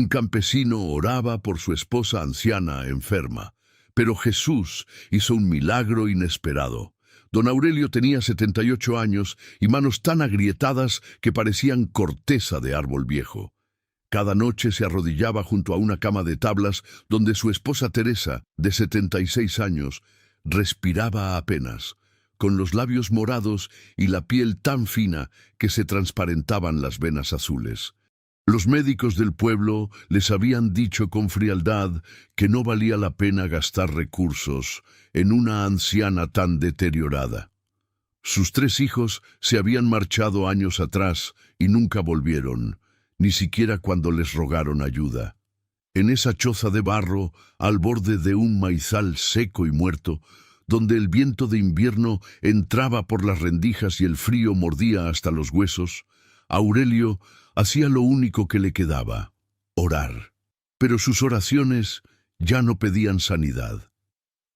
campesino oraba por su esposa anciana enferma, pero Jesús hizo un milagro inesperado. Don Aurelio tenía 78 años y manos tan agrietadas que parecían corteza de árbol viejo. Cada noche se arrodillaba junto a una cama de tablas donde su esposa Teresa, de 76 años, respiraba apenas, con los labios morados y la piel tan fina que se transparentaban las venas azules. Los médicos del pueblo les habían dicho con frialdad que no valía la pena gastar recursos en una anciana tan deteriorada. Sus 3 hijos se habían marchado años atrás y nunca volvieron, ni siquiera cuando les rogaron ayuda. En esa choza de barro, al borde de un maizal seco y muerto, donde el viento de invierno entraba por las rendijas y el frío mordía hasta los huesos, Aurelio hacía lo único que le quedaba: orar. Pero sus oraciones ya no pedían sanidad.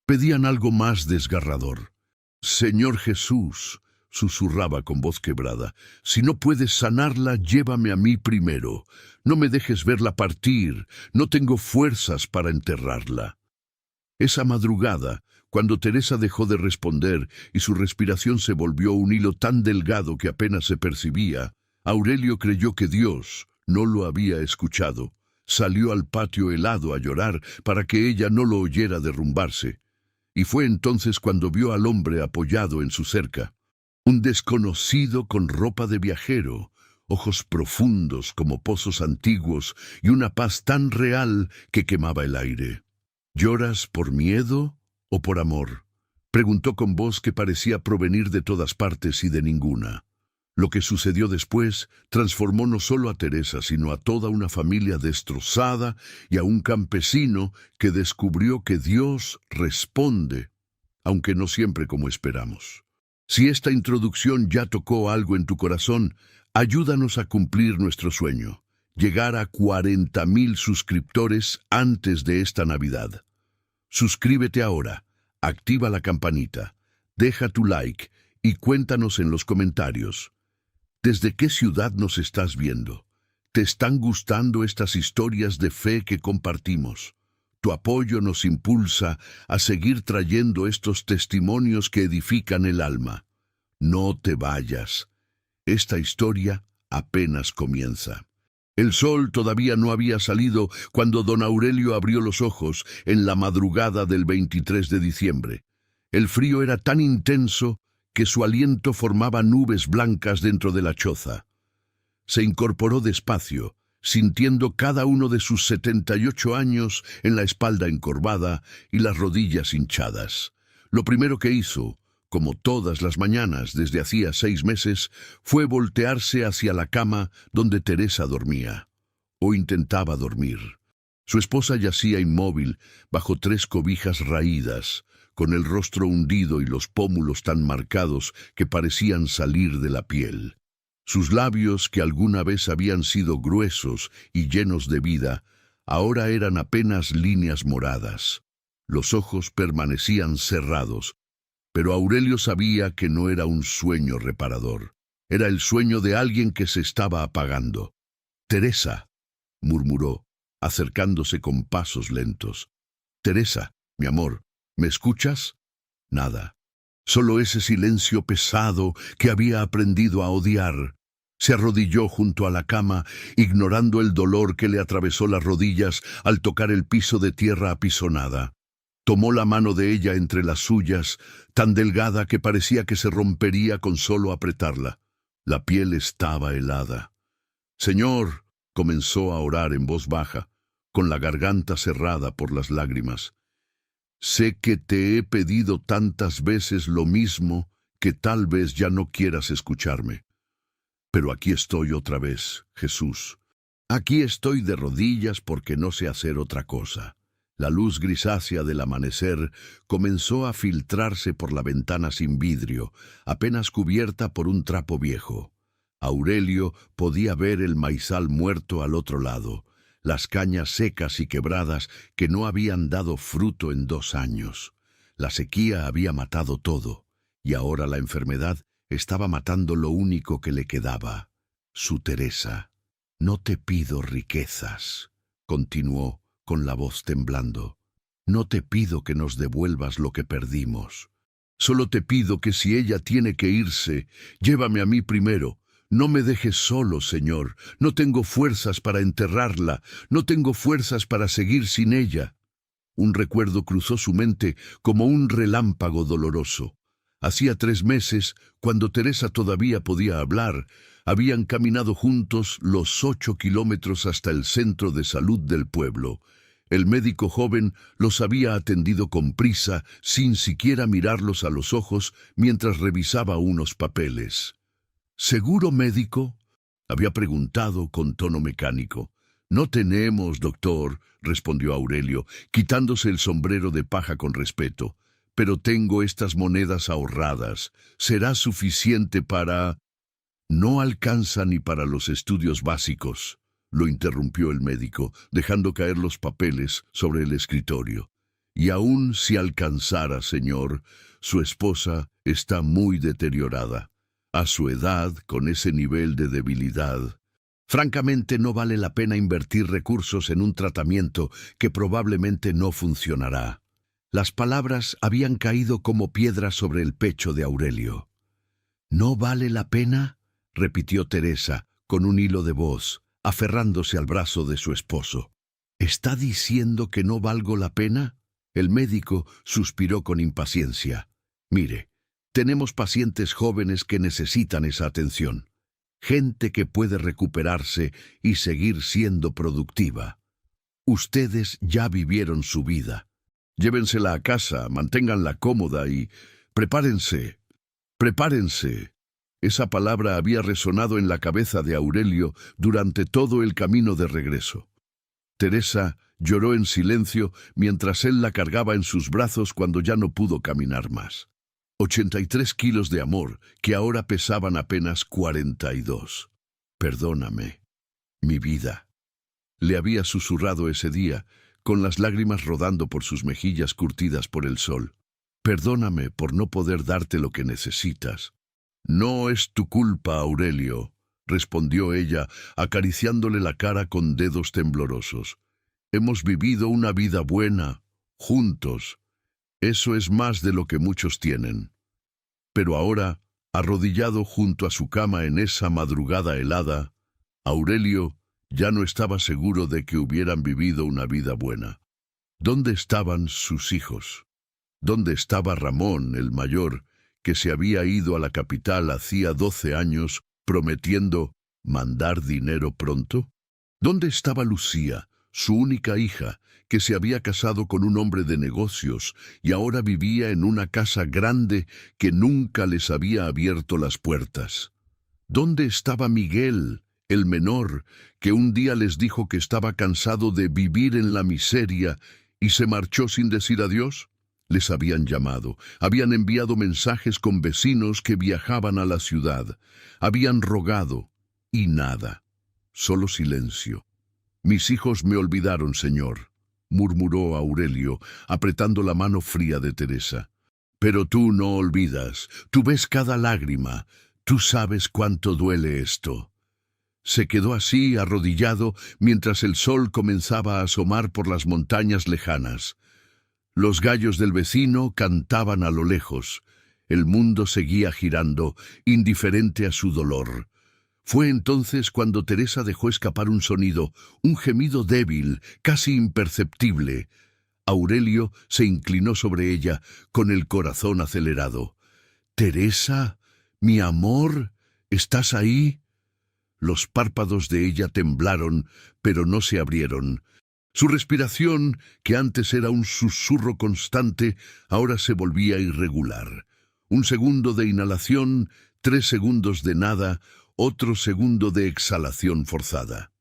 Pedían algo más desgarrador. «Señor Jesús», susurraba con voz quebrada, «si no puedes sanarla, llévame a mí primero. No me dejes verla partir, no tengo fuerzas para enterrarla». Esa madrugada, cuando Teresa dejó de responder y su respiración se volvió un hilo tan delgado que apenas se percibía, Aurelio creyó que Dios no lo había escuchado. Salió al patio helado a llorar para que ella no lo oyera derrumbarse. Y fue entonces cuando vio al hombre apoyado en su cerca. Un desconocido con ropa de viajero, ojos profundos como pozos antiguos y una paz tan real que quemaba el aire. «¿Lloras por miedo o por amor?», preguntó con voz que parecía provenir de todas partes y de ninguna. Lo que sucedió después transformó no solo a Teresa, sino a toda una familia destrozada y a un campesino que descubrió que Dios responde, aunque no siempre como esperamos. Si esta introducción ya tocó algo en tu corazón, ayúdanos a cumplir nuestro sueño: llegar a 40,000 suscriptores antes de esta Navidad. Suscríbete ahora, activa la campanita, deja tu like y cuéntanos en los comentarios. ¿Desde qué ciudad nos estás viendo? ¿Te están gustando estas historias de fe que compartimos? Tu apoyo nos impulsa a seguir trayendo estos testimonios que edifican el alma. No te vayas. Esta historia apenas comienza. El sol todavía no había salido cuando don Aurelio abrió los ojos en la madrugada del 23 de diciembre. El frío era tan intenso que su aliento formaba nubes blancas dentro de la choza. Se incorporó despacio, sintiendo cada uno de sus 78 años en la espalda encorvada y las rodillas hinchadas. Lo primero que hizo, como todas las mañanas desde hacía 6 meses, fue voltearse hacia la cama donde Teresa dormía, o intentaba dormir. Su esposa yacía inmóvil bajo 3 cobijas raídas, con el rostro hundido y los pómulos tan marcados que parecían salir de la piel. Sus labios, que alguna vez habían sido gruesos y llenos de vida, ahora eran apenas líneas moradas. Los ojos permanecían cerrados, pero Aurelio sabía que no era un sueño reparador. Era el sueño de alguien que se estaba apagando. «Teresa», murmuró, acercándose con pasos lentos. «Teresa, mi amor, ¿me escuchas?». Nada. Solo ese silencio pesado que había aprendido a odiar. Se arrodilló junto a la cama, ignorando el dolor que le atravesó las rodillas al tocar el piso de tierra apisonada. Tomó la mano de ella entre las suyas, tan delgada que parecía que se rompería con solo apretarla. La piel estaba helada. «Señor», comenzó a orar en voz baja, con la garganta cerrada por las lágrimas. «Sé que te he pedido tantas veces lo mismo que tal vez ya no quieras escucharme. Pero aquí estoy otra vez, Jesús. Aquí estoy de rodillas porque no sé hacer otra cosa». La luz grisácea del amanecer comenzó a filtrarse por la ventana sin vidrio, apenas cubierta por un trapo viejo. Aurelio podía ver el maizal muerto al otro lado, las cañas secas y quebradas que no habían dado fruto en 2 años. La sequía había matado todo, y ahora la enfermedad estaba matando lo único que le quedaba: su Teresa. «No te pido riquezas», continuó, con la voz temblando. No te pido que nos devuelvas lo que perdimos. Solo te pido que si ella tiene que irse, llévame a mí primero. No me dejes solo, Señor. No tengo fuerzas para enterrarla. No tengo fuerzas para seguir sin ella. Un recuerdo cruzó su mente como un relámpago doloroso. Hacía 3 meses, cuando Teresa todavía podía hablar, habían caminado juntos los 8 kilómetros hasta el centro de salud del pueblo. El médico joven los había atendido con prisa, sin siquiera mirarlos a los ojos, mientras revisaba unos papeles. ¿Seguro médico?, había preguntado con tono mecánico. No tenemos, doctor, respondió Aurelio, quitándose el sombrero de paja con respeto. Pero tengo estas monedas ahorradas. ¿Será suficiente para...? No alcanza ni para los estudios básicos, lo interrumpió el médico, dejando caer los papeles sobre el escritorio. Y aun si alcanzara, señor, su esposa está muy deteriorada. A su edad, con ese nivel de debilidad, francamente no vale la pena invertir recursos en un tratamiento que probablemente no funcionará. Las palabras habían caído como piedras sobre el pecho de Aurelio. ¿No vale la pena?, repitió Teresa, con un hilo de voz, aferrándose al brazo de su esposo. ¿Está diciendo que no valgo la pena? El médico suspiró con impaciencia. Mire, tenemos pacientes jóvenes que necesitan esa atención. Gente que puede recuperarse y seguir siendo productiva. Ustedes ya vivieron su vida. Llévensela a casa, manténganla cómoda y... ¡prepárense! ¡Prepárense! Esa palabra había resonado en la cabeza de Aurelio durante todo el camino de regreso. Teresa lloró en silencio mientras él la cargaba en sus brazos cuando ya no pudo caminar más. 83 kilos de amor, que ahora pesaban apenas 42. Perdóname, mi vida. Le había susurrado ese día, con las lágrimas rodando por sus mejillas curtidas por el sol. Perdóname por no poder darte lo que necesitas. No es tu culpa, Aurelio, respondió ella, acariciándole la cara con dedos temblorosos. Hemos vivido una vida buena, juntos. Eso es más de lo que muchos tienen. Pero ahora, arrodillado junto a su cama en esa madrugada helada, Aurelio ya no estaba seguro de que hubieran vivido una vida buena. ¿Dónde estaban sus hijos? ¿Dónde estaba Ramón, el mayor, que se había ido a la capital hacía 12 años, prometiendo mandar dinero pronto? ¿Dónde estaba Lucía, su única hija, que se había casado con un hombre de negocios y ahora vivía en una casa grande que nunca les había abierto las puertas? ¿Dónde estaba Miguel, el menor, que un día les dijo que estaba cansado de vivir en la miseria y se marchó sin decir adiós? Les habían llamado, habían enviado mensajes con vecinos que viajaban a la ciudad, habían rogado, y nada, solo silencio. Mis hijos me olvidaron, señor, murmuró Aurelio, apretando la mano fría de Teresa. Pero tú no olvidas, tú ves cada lágrima, tú sabes cuánto duele esto. Se quedó así, arrodillado, mientras el sol comenzaba a asomar por las montañas lejanas. Los gallos del vecino cantaban a lo lejos. El mundo seguía girando, indiferente a su dolor. Fue entonces cuando Teresa dejó escapar un sonido, un gemido débil, casi imperceptible. Aurelio se inclinó sobre ella, con el corazón acelerado. «Teresa, mi amor, ¿estás ahí?» Los párpados de ella temblaron, pero no se abrieron. Su respiración, que antes era un susurro constante, ahora se volvía irregular. 1 segundo de inhalación, 3 segundos de nada, otro segundo de exhalación forzada.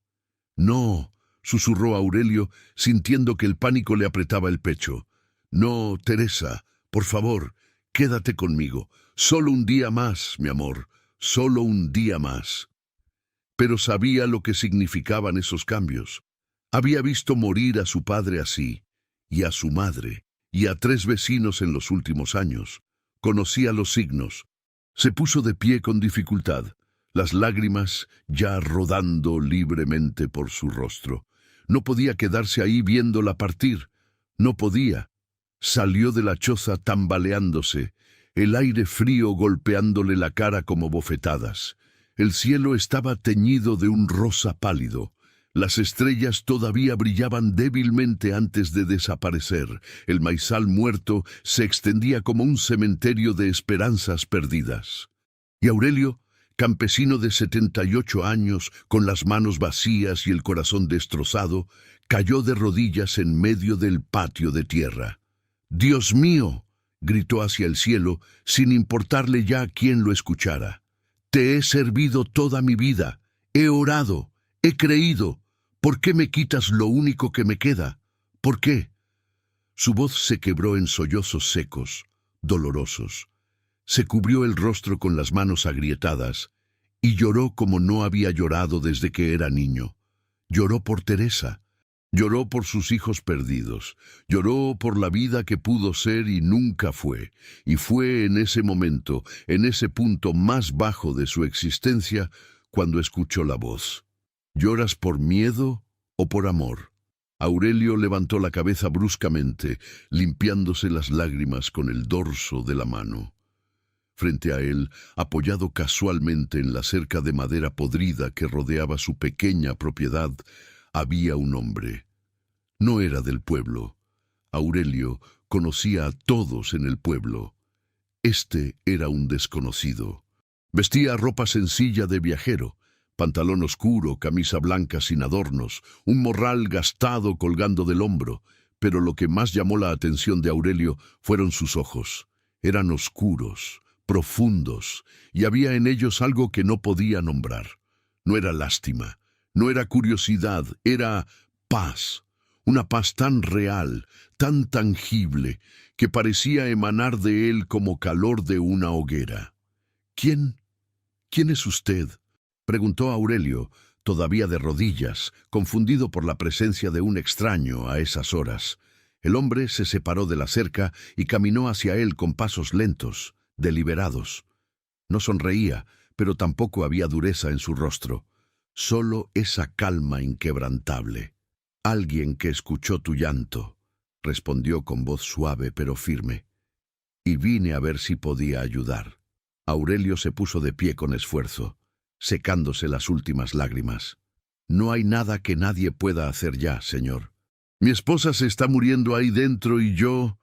«No», susurró Aurelio, sintiendo que el pánico le apretaba el pecho. «No, Teresa, por favor, quédate conmigo. Solo un día más, mi amor, solo un día más». Pero sabía lo que significaban esos cambios. Había visto morir a su padre así, y a su madre, y a 3 vecinos en los últimos años. Conocía los signos. Se puso de pie con dificultad, las lágrimas ya rodando libremente por su rostro. No podía quedarse ahí viéndola partir. No podía. Salió de la choza tambaleándose, el aire frío golpeándole la cara como bofetadas. El cielo estaba teñido de un rosa pálido. Las estrellas todavía brillaban débilmente antes de desaparecer. El maizal muerto se extendía como un cementerio de esperanzas perdidas. Y Aurelio, campesino de 78 años, con las manos vacías y el corazón destrozado, cayó de rodillas en medio del patio de tierra. «¡Dios mío!», gritó hacia el cielo, sin importarle ya quién lo escuchara. «Te he servido toda mi vida, he orado, he creído. ¿Por qué me quitas lo único que me queda? ¿Por qué?». Su voz se quebró en sollozos secos, dolorosos. Se cubrió el rostro con las manos agrietadas y lloró como no había llorado desde que era niño. Lloró por Teresa, lloró por sus hijos perdidos, lloró por la vida que pudo ser y nunca fue. Y fue en ese momento, en ese punto más bajo de su existencia, cuando escuchó la voz. «¿Lloras por miedo o por amor?». Aurelio levantó la cabeza bruscamente, limpiándose las lágrimas con el dorso de la mano. Frente a él, apoyado casualmente en la cerca de madera podrida que rodeaba su pequeña propiedad, había un hombre. No era del pueblo. Aurelio conocía a todos en el pueblo. Este era un desconocido. Vestía ropa sencilla de viajero, pantalón oscuro, camisa blanca sin adornos, un morral gastado colgando del hombro, pero lo que más llamó la atención de Aurelio fueron sus ojos. Eran oscuros, profundos, y había en ellos algo que no podía nombrar. No era lástima, no era curiosidad, era paz. Una paz tan real, tan tangible, que parecía emanar de él como calor de una hoguera. «¿Quién es usted?», preguntó Aurelio, todavía de rodillas, confundido por la presencia de un extraño a esas horas. El hombre se separó de la cerca y caminó hacia él con pasos lentos, deliberados. No sonreía, pero tampoco había dureza en su rostro, solo esa calma inquebrantable. «Alguien que escuchó tu llanto», respondió con voz suave pero firme, «y vine a ver si podía ayudar». Aurelio se puso de pie con esfuerzo, secándose las últimas lágrimas. «No hay nada que nadie pueda hacer ya, señor. Mi esposa se está muriendo ahí dentro y yo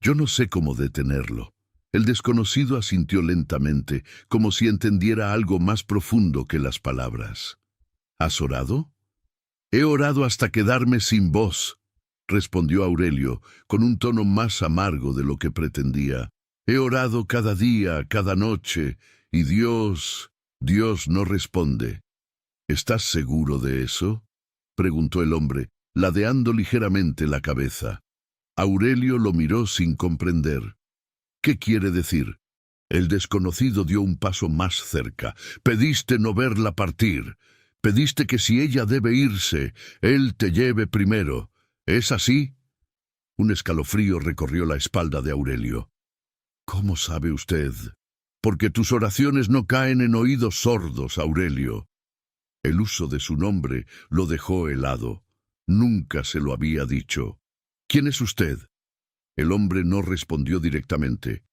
no sé cómo detenerlo». El desconocido asintió lentamente, como si entendiera algo más profundo que las palabras. «¿Has orado?». «He orado hasta quedarme sin voz», respondió Aurelio, con un tono más amargo de lo que pretendía. «He orado cada día, cada noche, y Dios no responde». «¿Estás seguro de eso?», preguntó el hombre, ladeando ligeramente la cabeza. Aurelio lo miró sin comprender. «¿Qué quiere decir?». El desconocido dio un paso más cerca. «Pediste no verla partir. Pediste que si ella debe irse, él te lleve primero. ¿Es así?». Un escalofrío recorrió la espalda de Aurelio. «¿Cómo sabe usted?». «Porque tus oraciones no caen en oídos sordos, Aurelio». El uso de su nombre lo dejó helado. Nunca se lo había dicho. «¿Quién es usted?». El hombre no respondió directamente.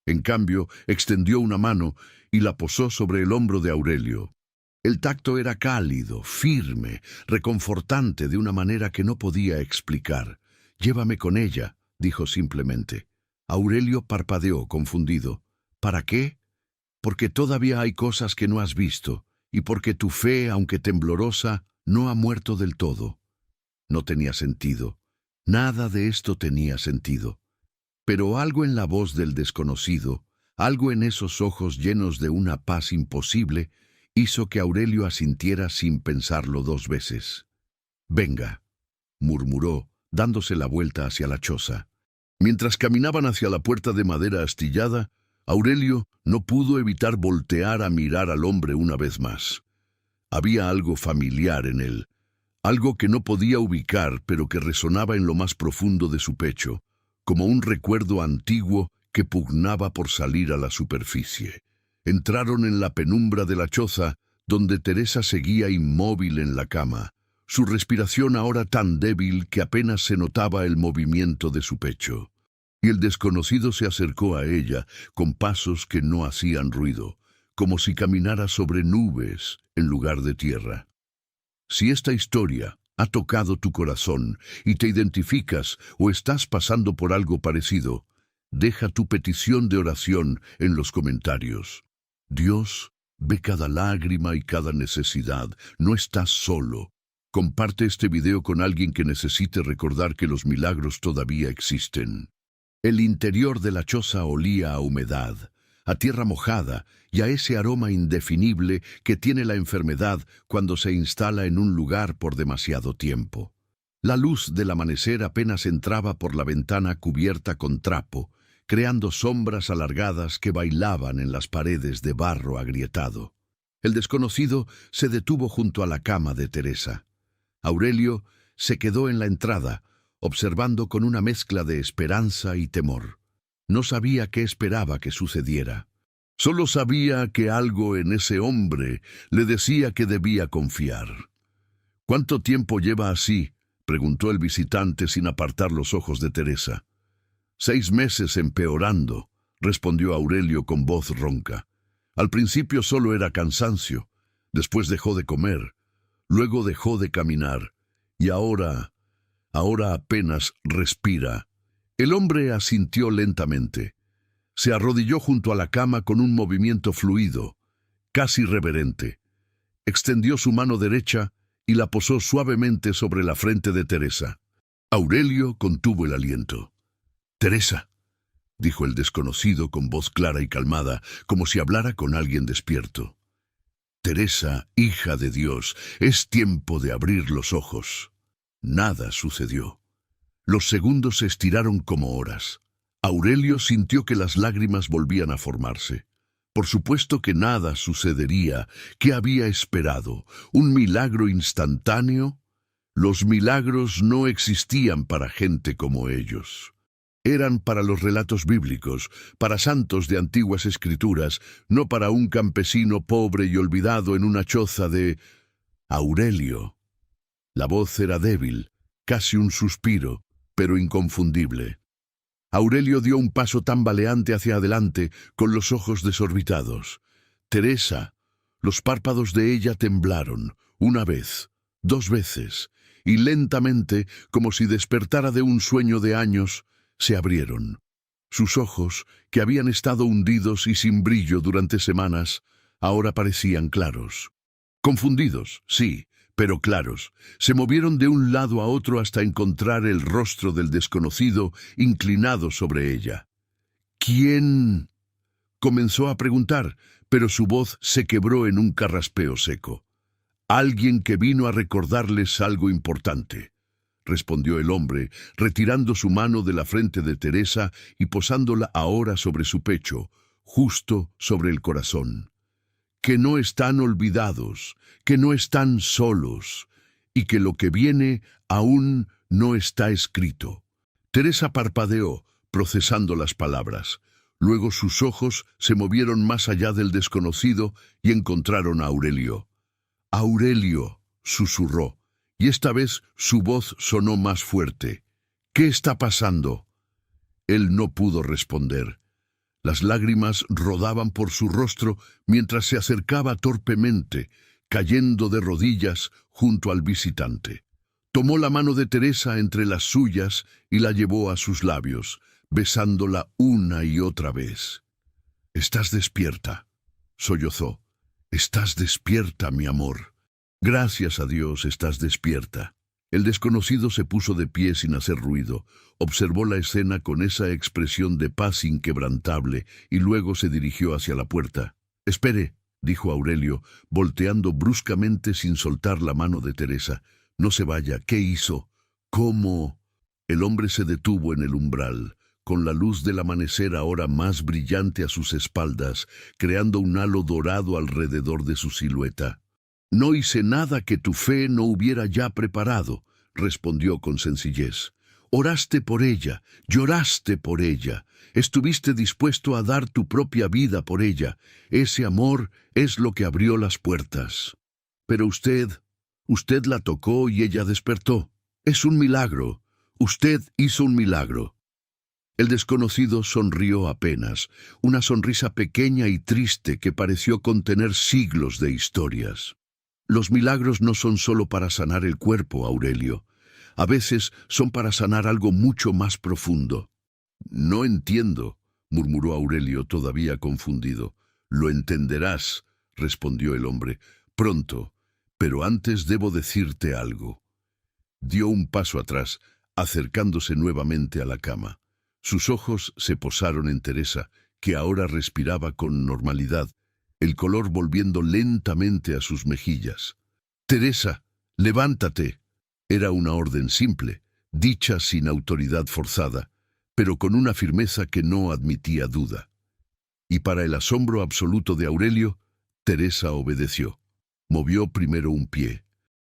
En cambio, extendió una mano y la posó sobre el hombro de Aurelio. El tacto era cálido, firme, reconfortante de una manera que no podía explicar. «Llévame con ella», dijo simplemente. Aurelio parpadeó, confundido. «¿Para qué?». «Porque todavía hay cosas que no has visto, y porque tu fe, aunque temblorosa, no ha muerto del todo». No tenía sentido. Nada de esto tenía sentido. Pero algo en la voz del desconocido, algo en esos ojos llenos de una paz imposible, hizo que Aurelio asintiera sin pensarlo dos veces. «Venga», murmuró, dándose la vuelta hacia la choza. Mientras caminaban hacia la puerta de madera astillada, Aurelio no pudo evitar voltear a mirar al hombre una vez más. Había algo familiar en él, algo que no podía ubicar, pero que resonaba en lo más profundo de su pecho, como un recuerdo antiguo que pugnaba por salir a la superficie. Entraron en la penumbra de la choza, donde Teresa seguía inmóvil en la cama, su respiración ahora tan débil que apenas se notaba el movimiento de su pecho. Y el desconocido se acercó a ella con pasos que no hacían ruido, como si caminara sobre nubes en lugar de tierra. Si esta historia ha tocado tu corazón y te identificas o estás pasando por algo parecido, deja tu petición de oración en los comentarios. Dios ve cada lágrima y cada necesidad. No estás solo. Comparte este video con alguien que necesite recordar que los milagros todavía existen. El interior de la choza olía a humedad, a tierra mojada y a ese aroma indefinible que tiene la enfermedad cuando se instala en un lugar por demasiado tiempo. La luz del amanecer apenas entraba por la ventana cubierta con trapo, creando sombras alargadas que bailaban en las paredes de barro agrietado. El desconocido se detuvo junto a la cama de Teresa. Aurelio se quedó en la entrada, observando con una mezcla de esperanza y temor. No sabía qué esperaba que sucediera. Solo sabía que algo en ese hombre le decía que debía confiar. —¿Cuánto tiempo lleva así? —preguntó el visitante sin apartar los ojos de Teresa. 6 meses empeorando —respondió Aurelio con voz ronca. Al principio solo era cansancio, después dejó de comer, luego dejó de caminar, y ahora apenas respira. El hombre asintió lentamente. Se arrodilló junto a la cama con un movimiento fluido, casi reverente. Extendió su mano derecha y la posó suavemente sobre la frente de Teresa. Aurelio contuvo el aliento. —Teresa —dijo el desconocido con voz clara y calmada, como si hablara con alguien despierto. —Teresa, hija de Dios, es tiempo de abrir los ojos. Nada sucedió. Los segundos se estiraron como horas. Aurelio sintió que las lágrimas volvían a formarse. Por supuesto que nada sucedería. ¿Qué había esperado? ¿Un milagro instantáneo? Los milagros no existían para gente como ellos. Eran para los relatos bíblicos, para santos de antiguas escrituras, no para un campesino pobre y olvidado en una choza de... Aurelio. La voz era débil, casi un suspiro, pero inconfundible. Aurelio dio un paso tambaleante hacia adelante, con los ojos desorbitados. Teresa, los párpados de ella temblaron, 1 vez, 2 veces, y lentamente, como si despertara de un sueño de años, se abrieron. Sus ojos, que habían estado hundidos y sin brillo durante semanas, ahora parecían claros. Confundidos, sí, pero claros. Se movieron de un lado a otro hasta encontrar el rostro del desconocido inclinado sobre ella. —¿Quién? —comenzó a preguntar, pero su voz se quebró en un carraspeo seco. —Alguien que vino a recordarles algo importante —respondió el hombre, retirando su mano de la frente de Teresa y posándola ahora sobre su pecho, justo sobre el corazón. Que no están olvidados, que no están solos, y que lo que viene aún no está escrito. Teresa parpadeó, procesando las palabras. Luego sus ojos se movieron más allá del desconocido y encontraron a Aurelio. —Aurelio —susurró, y esta vez su voz sonó más fuerte—, ¿qué está pasando? Él no pudo responder. Las lágrimas rodaban por su rostro mientras se acercaba torpemente, cayendo de rodillas junto al visitante. Tomó la mano de Teresa entre las suyas y la llevó a sus labios, besándola una y otra vez. —Estás despierta —sollozó—. Estás despierta, mi amor. Gracias a Dios estás despierta. El desconocido se puso de pie sin hacer ruido, observó la escena con esa expresión de paz inquebrantable y luego se dirigió hacia la puerta. —Espere —dijo Aurelio, volteando bruscamente sin soltar la mano de Teresa—. No se vaya. ¿Qué hizo? ¿Cómo? El hombre se detuvo en el umbral, con la luz del amanecer ahora más brillante a sus espaldas, creando un halo dorado alrededor de su silueta. —No hice nada que tu fe no hubiera ya preparado —respondió con sencillez. Oraste por ella, lloraste por ella, estuviste dispuesto a dar tu propia vida por ella. Ese amor es lo que abrió las puertas. Pero usted Usted la tocó y ella despertó. Es un milagro. Usted hizo un milagro. El desconocido sonrió apenas, una sonrisa pequeña y triste que pareció contener siglos de historias. Los milagros no son solo para sanar el cuerpo, Aurelio. A veces son para sanar algo mucho más profundo. No entiendo, murmuró Aurelio todavía confundido. Lo entenderás, respondió el hombre, pronto, pero antes debo decirte algo. Dio un paso atrás, acercándose nuevamente a la cama. Sus ojos se posaron en Teresa, que ahora respiraba con normalidad, el color volviendo lentamente a sus mejillas. «Teresa, levántate». Era una orden simple, dicha sin autoridad forzada, pero con una firmeza que no admitía duda. Y para el asombro absoluto de Aurelio, Teresa obedeció. Movió primero un pie,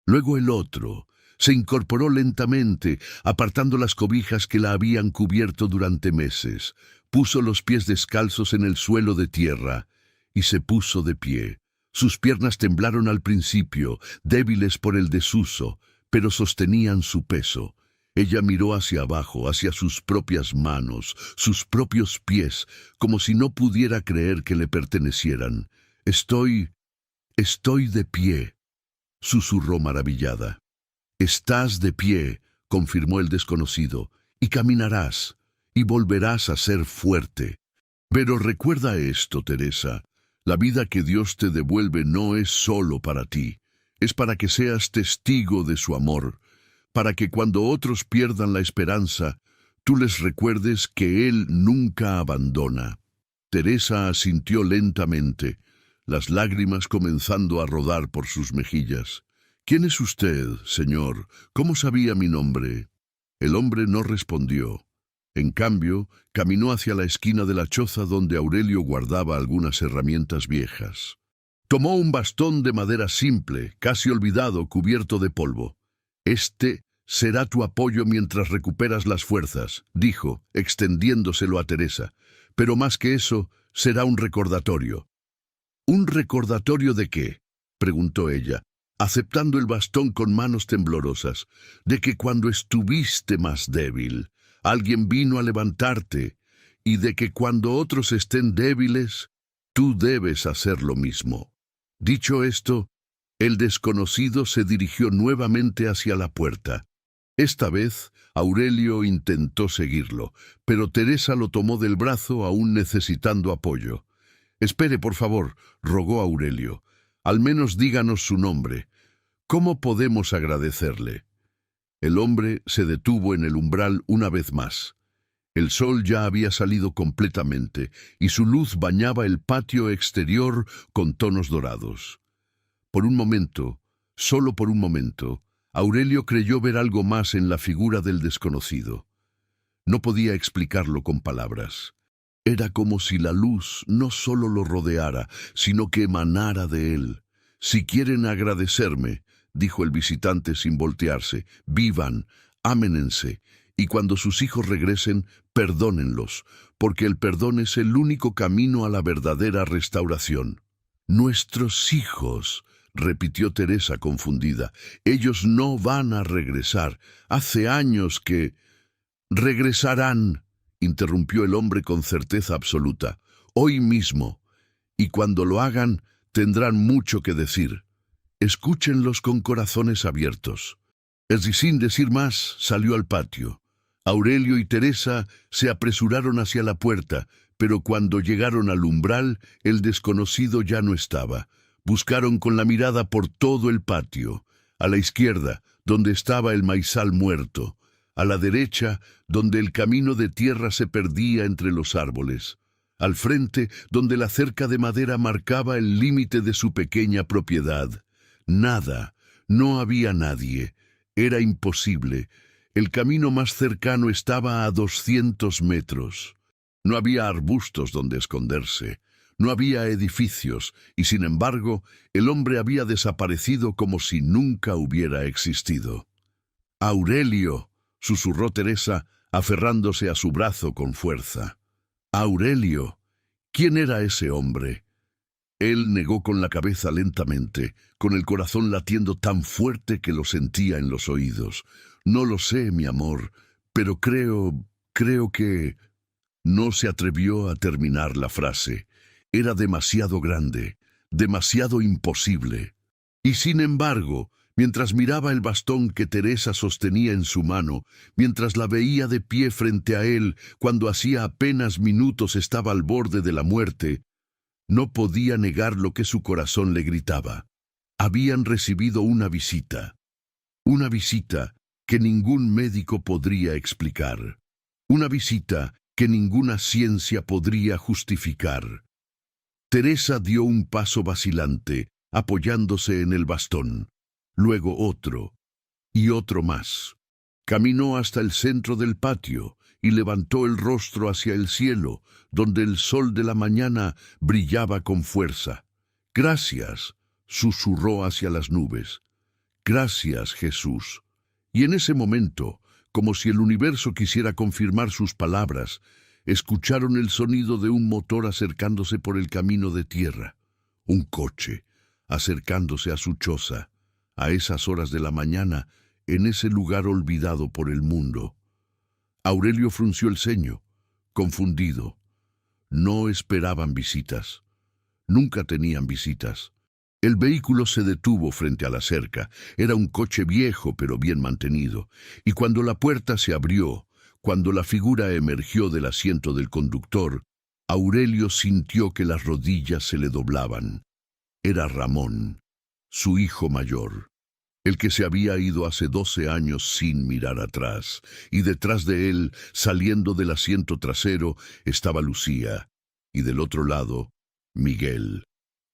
luego el otro. Se incorporó lentamente, apartando las cobijas que la habían cubierto durante meses. Puso los pies descalzos en el suelo de tierra y se puso de pie. Sus piernas temblaron al principio, débiles por el desuso, pero sostenían su peso. Ella miró hacia abajo, hacia sus propias manos, sus propios pies, como si no pudiera creer que le pertenecieran. Estoy de pie», susurró maravillada. «Estás de pie», confirmó el desconocido, «y caminarás, y volverás a ser fuerte. Pero recuerda esto, Teresa, la vida que Dios te devuelve no es solo para ti, es para que seas testigo de su amor, para que cuando otros pierdan la esperanza, tú les recuerdes que Él nunca abandona». Teresa asintió lentamente, las lágrimas comenzando a rodar por sus mejillas. «¿Quién es usted, señor? ¿Cómo sabía mi nombre?» El hombre no respondió. En cambio, caminó hacia la esquina de la choza donde Aurelio guardaba algunas herramientas viejas. Tomó un bastón de madera simple, casi olvidado, cubierto de polvo. «Este será tu apoyo mientras recuperas las fuerzas», dijo, extendiéndoselo a Teresa. «Pero más que eso, será un recordatorio». «¿Un recordatorio de qué?», preguntó ella, aceptando el bastón con manos temblorosas. «De que cuando estuviste más débil, alguien vino a levantarte, y de que cuando otros estén débiles, tú debes hacer lo mismo». Dicho esto, el desconocido se dirigió nuevamente hacia la puerta. Esta vez, Aurelio intentó seguirlo, pero Teresa lo tomó del brazo aún necesitando apoyo. «Espere, por favor», rogó Aurelio. «Al menos díganos su nombre. ¿Cómo podemos agradecerle?» El hombre se detuvo en el umbral una vez más. El sol ya había salido completamente y su luz bañaba el patio exterior con tonos dorados. Por un momento, solo por un momento, Aurelio creyó ver algo más en la figura del desconocido. No podía explicarlo con palabras. Era como si la luz no solo lo rodeara, sino que emanara de él. «Si quieren agradecerme», dijo el visitante sin voltearse, «vivan, ámenense, y cuando sus hijos regresen, perdónenlos, porque el perdón es el único camino a la verdadera restauración». «Nuestros hijos», repitió Teresa confundida, «ellos no van a regresar. Hace años que...» «Regresarán», interrumpió el hombre con certeza absoluta, «hoy mismo, y cuando lo hagan, tendrán mucho que decir. Escúchenlos con corazones abiertos». Y sin decir más, salió al patio. Aurelio y Teresa se apresuraron hacia la puerta, pero cuando llegaron al umbral, el desconocido ya no estaba. Buscaron con la mirada por todo el patio. A la izquierda, donde estaba el maizal muerto. A la derecha, donde el camino de tierra se perdía entre los árboles. Al frente, donde la cerca de madera marcaba el límite de su pequeña propiedad. Nada, no había nadie. Era imposible. El camino más cercano estaba a 200 metros. No había arbustos donde esconderse. No había edificios, y sin embargo, el hombre había desaparecido como si nunca hubiera existido. «Aurelio», susurró Teresa, aferrándose a su brazo con fuerza. «Aurelio, ¿quién era ese hombre?» Él negó con la cabeza lentamente, con el corazón latiendo tan fuerte que lo sentía en los oídos. No lo sé, mi amor, pero creo que... No se atrevió a terminar la frase. Era demasiado grande, demasiado imposible. Y sin embargo, mientras miraba el bastón que Teresa sostenía en su mano, mientras la veía de pie frente a él cuando hacía apenas minutos estaba al borde de la muerte, no podía negar lo que su corazón le gritaba. Habían recibido una visita que ningún médico podría explicar, una visita que ninguna ciencia podría justificar. Teresa dio un paso vacilante, apoyándose en el bastón, luego otro, y otro más. Caminó hasta el centro del patio y levantó el rostro hacia el cielo, donde el sol de la mañana brillaba con fuerza. «Gracias», susurró hacia las nubes. «Gracias, Jesús». Y en ese momento, como si el universo quisiera confirmar sus palabras, escucharon el sonido de un motor acercándose por el camino de tierra. Un coche, acercándose a su choza, a esas horas de la mañana, en ese lugar olvidado por el mundo. Aurelio frunció el ceño, confundido. No esperaban visitas. Nunca tenían visitas. El vehículo se detuvo frente a la cerca. Era un coche viejo pero bien mantenido. Y cuando la puerta se abrió, cuando la figura emergió del asiento del conductor, Aurelio sintió que las rodillas se le doblaban. Era Ramón, su hijo mayor, el que se había ido hace 12 años sin mirar atrás, y detrás de él, saliendo del asiento trasero, estaba Lucía, y del otro lado, Miguel.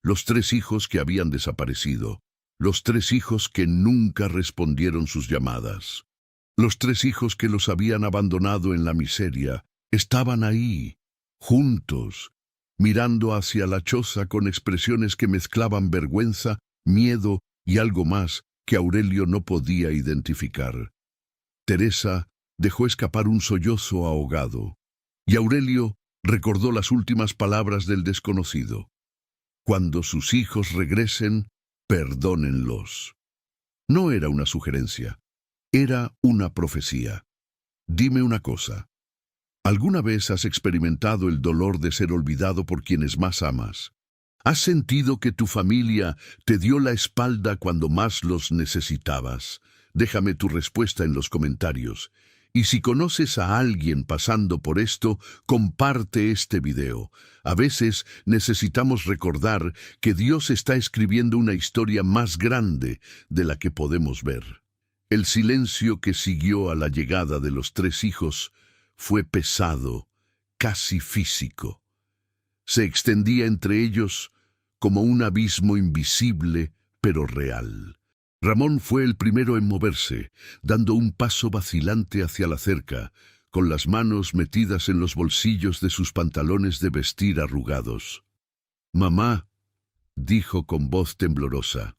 Los 3 hijos que habían desaparecido, los 3 hijos que nunca respondieron sus llamadas. Los 3 hijos que los habían abandonado en la miseria, estaban ahí, juntos, mirando hacia la choza con expresiones que mezclaban vergüenza, miedo y algo más que Aurelio no podía identificar. Teresa dejó escapar un sollozo ahogado, y Aurelio recordó las últimas palabras del desconocido. Cuando sus hijos regresen, perdónenlos. No era una sugerencia, era una profecía. Dime una cosa. ¿Alguna vez has experimentado el dolor de ser olvidado por quienes más amas? ¿Has sentido que tu familia te dio la espalda cuando más los necesitabas? Déjame tu respuesta en los comentarios. Y si conoces a alguien pasando por esto, comparte este video. A veces necesitamos recordar que Dios está escribiendo una historia más grande de la que podemos ver. El silencio que siguió a la llegada de los 3 hijos fue pesado, casi físico. Se extendía entre ellos como un abismo invisible, pero real. Ramón fue el primero en moverse, dando un paso vacilante hacia la cerca, con las manos metidas en los bolsillos de sus pantalones de vestir arrugados. «Mamá», dijo con voz temblorosa.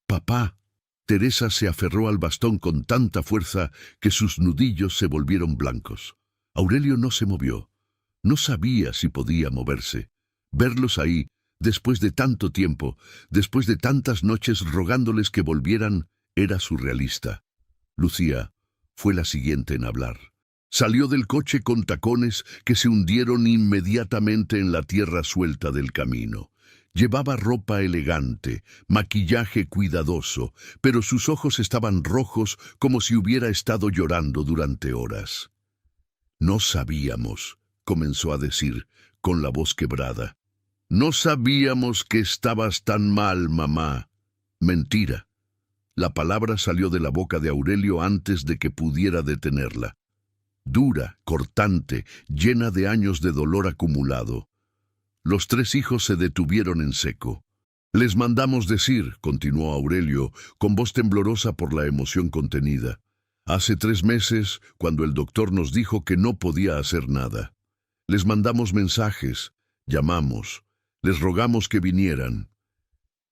«Papá». Teresa se aferró al bastón con tanta fuerza que sus nudillos se volvieron blancos. Aurelio no se movió. No sabía si podía moverse. Verlos ahí, después de tanto tiempo, después de tantas noches rogándoles que volvieran, era surrealista. Lucía fue la siguiente en hablar. Salió del coche con tacones que se hundieron inmediatamente en la tierra suelta del camino. Llevaba ropa elegante, maquillaje cuidadoso, pero sus ojos estaban rojos como si hubiera estado llorando durante horas. «No sabíamos», comenzó a decir, con la voz quebrada. «No sabíamos que estabas tan mal, mamá». «Mentira». La palabra salió de la boca de Aurelio antes de que pudiera detenerla. Dura, cortante, llena de años de dolor acumulado. Los 3 hijos se detuvieron en seco. «Les mandamos decir», continuó Aurelio, con voz temblorosa por la emoción contenida. «Hace 3 meses, cuando el doctor nos dijo que no podía hacer nada. Les mandamos mensajes, llamamos, les rogamos que vinieran».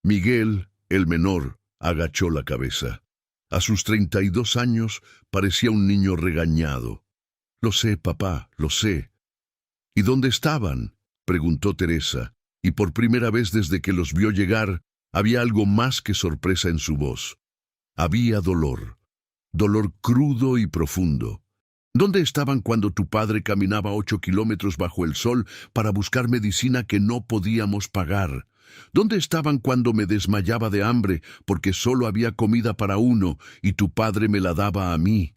Miguel, el menor, agachó la cabeza. A sus 32 años parecía un niño regañado. «Lo sé, papá, lo sé». «¿Y dónde estaban?», preguntó Teresa, y por primera vez desde que los vio llegar, había algo más que sorpresa en su voz. Había dolor, dolor crudo y profundo. ¿Dónde estaban cuando tu padre caminaba 8 kilómetros bajo el sol para buscar medicina que no podíamos pagar? ¿Dónde estaban cuando me desmayaba de hambre porque solo había comida para uno y tu padre me la daba a mí?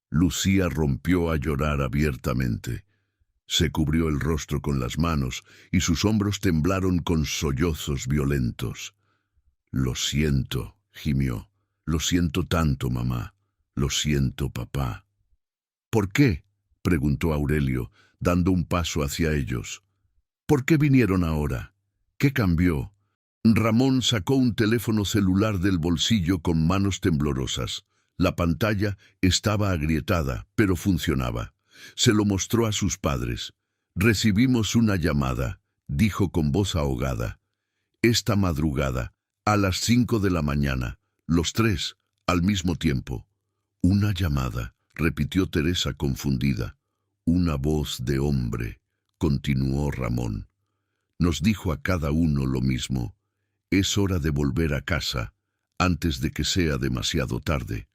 Lucía rompió a llorar abiertamente. Se cubrió el rostro con las manos y sus hombros temblaron con sollozos violentos. Lo siento, gimió. Lo siento tanto, mamá. Lo siento, papá. ¿Por qué?, preguntó Aurelio, dando un paso hacia ellos. ¿Por qué vinieron ahora? ¿Qué cambió? Ramón sacó un teléfono celular del bolsillo con manos temblorosas. La pantalla estaba agrietada, pero funcionaba. Se lo mostró a sus padres. Recibimos una llamada, dijo con voz ahogada. Esta madrugada, a las 5 de la mañana, los tres, al mismo tiempo. Una llamada, repitió Teresa confundida. Una voz de hombre, continuó Ramón. Nos dijo a cada uno lo mismo. Es hora de volver a casa, antes de que sea demasiado tarde.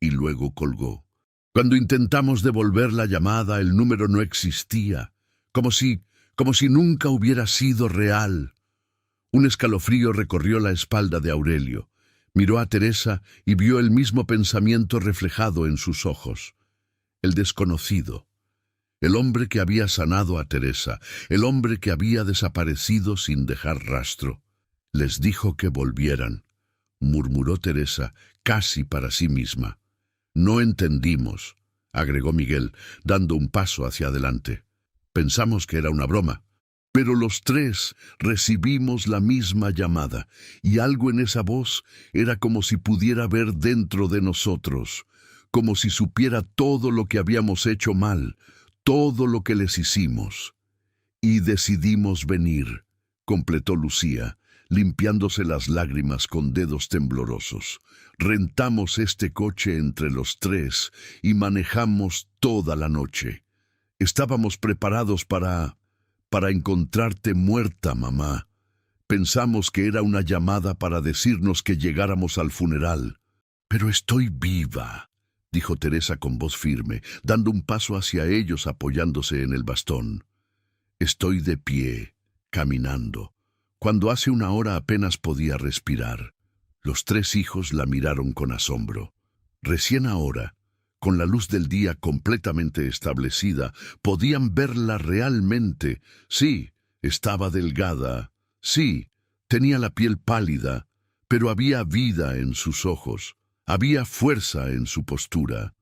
Y luego colgó. Cuando intentamos devolver la llamada, el número no existía, como si nunca hubiera sido real. Un escalofrío recorrió la espalda de Aurelio. Miró a Teresa y vio el mismo pensamiento reflejado en sus ojos. El desconocido. El hombre que había sanado a Teresa, el hombre que había desaparecido sin dejar rastro. Les dijo que volvieran, murmuró Teresa, casi para sí misma. No entendimos, agregó Miguel, dando un paso hacia adelante. Pensamos que era una broma. Pero los tres recibimos la misma llamada, y algo en esa voz era como si pudiera ver dentro de nosotros, como si supiera todo lo que habíamos hecho mal, todo lo que les hicimos. Y decidimos venir, completó Lucía, limpiándose las lágrimas con dedos temblorosos. Rentamos este coche entre los tres y manejamos toda la noche. Estábamos preparados para encontrarte muerta, mamá. Pensamos que era una llamada para decirnos que llegáramos al funeral. Pero estoy viva, dijo Teresa con voz firme, dando un paso hacia ellos apoyándose en el bastón. Estoy de pie, caminando, cuando hace una hora apenas podía respirar. Los tres hijos la miraron con asombro. Recién ahora, con la luz del día completamente establecida, podían verla realmente. Sí, estaba delgada. Sí, tenía la piel pálida, pero había vida en sus ojos. Había fuerza en su postura.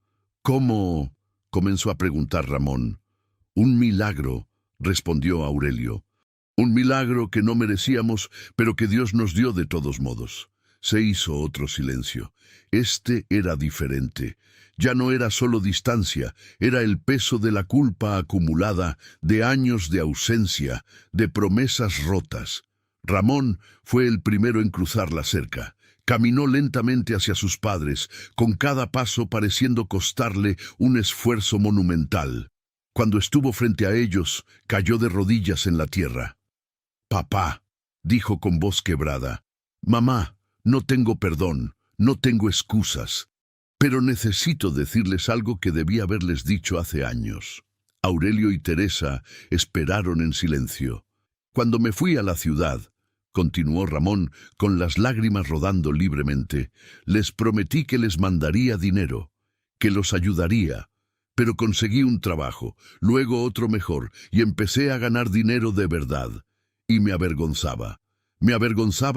¿Cómo?, comenzó a preguntar Ramón. Un milagro, respondió Aurelio. Un milagro que no merecíamos, pero que Dios nos dio de todos modos. Se hizo otro silencio. Este era diferente. Ya no era solo distancia, era el peso de la culpa acumulada, de años de ausencia, de promesas rotas. Ramón fue el primero en cruzar la cerca. Caminó lentamente hacia sus padres, con cada paso pareciendo costarle un esfuerzo monumental. Cuando estuvo frente a ellos, cayó de rodillas en la tierra. «Papá», dijo con voz quebrada, «mamá, no tengo perdón, no tengo excusas, pero necesito decirles algo que debí haberles dicho hace años». Aurelio y Teresa esperaron en silencio. «Cuando me fui a la ciudad», continuó Ramón, con las lágrimas rodando libremente, «les prometí que les mandaría dinero, que los ayudaría, pero conseguí un trabajo, luego otro mejor, y empecé a ganar dinero de verdad. Y me avergonzaba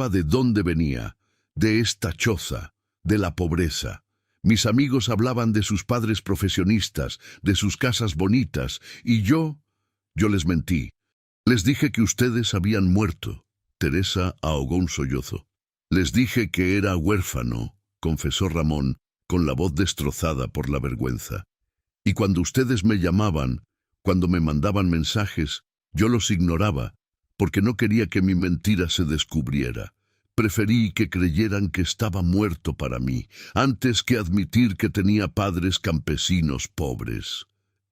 de dónde venía, de esta choza, de la pobreza. Mis amigos hablaban de sus padres profesionistas, de sus casas bonitas, y yo les mentí. Les dije que ustedes habían muerto». Teresa ahogó un sollozo. «Les dije que era huérfano», confesó Ramón, con la voz destrozada por la vergüenza. «Y cuando ustedes me llamaban, cuando me mandaban mensajes, yo los ignoraba, porque no quería que mi mentira se descubriera. Preferí que creyeran que estaba muerto para mí, antes que admitir que tenía padres campesinos pobres».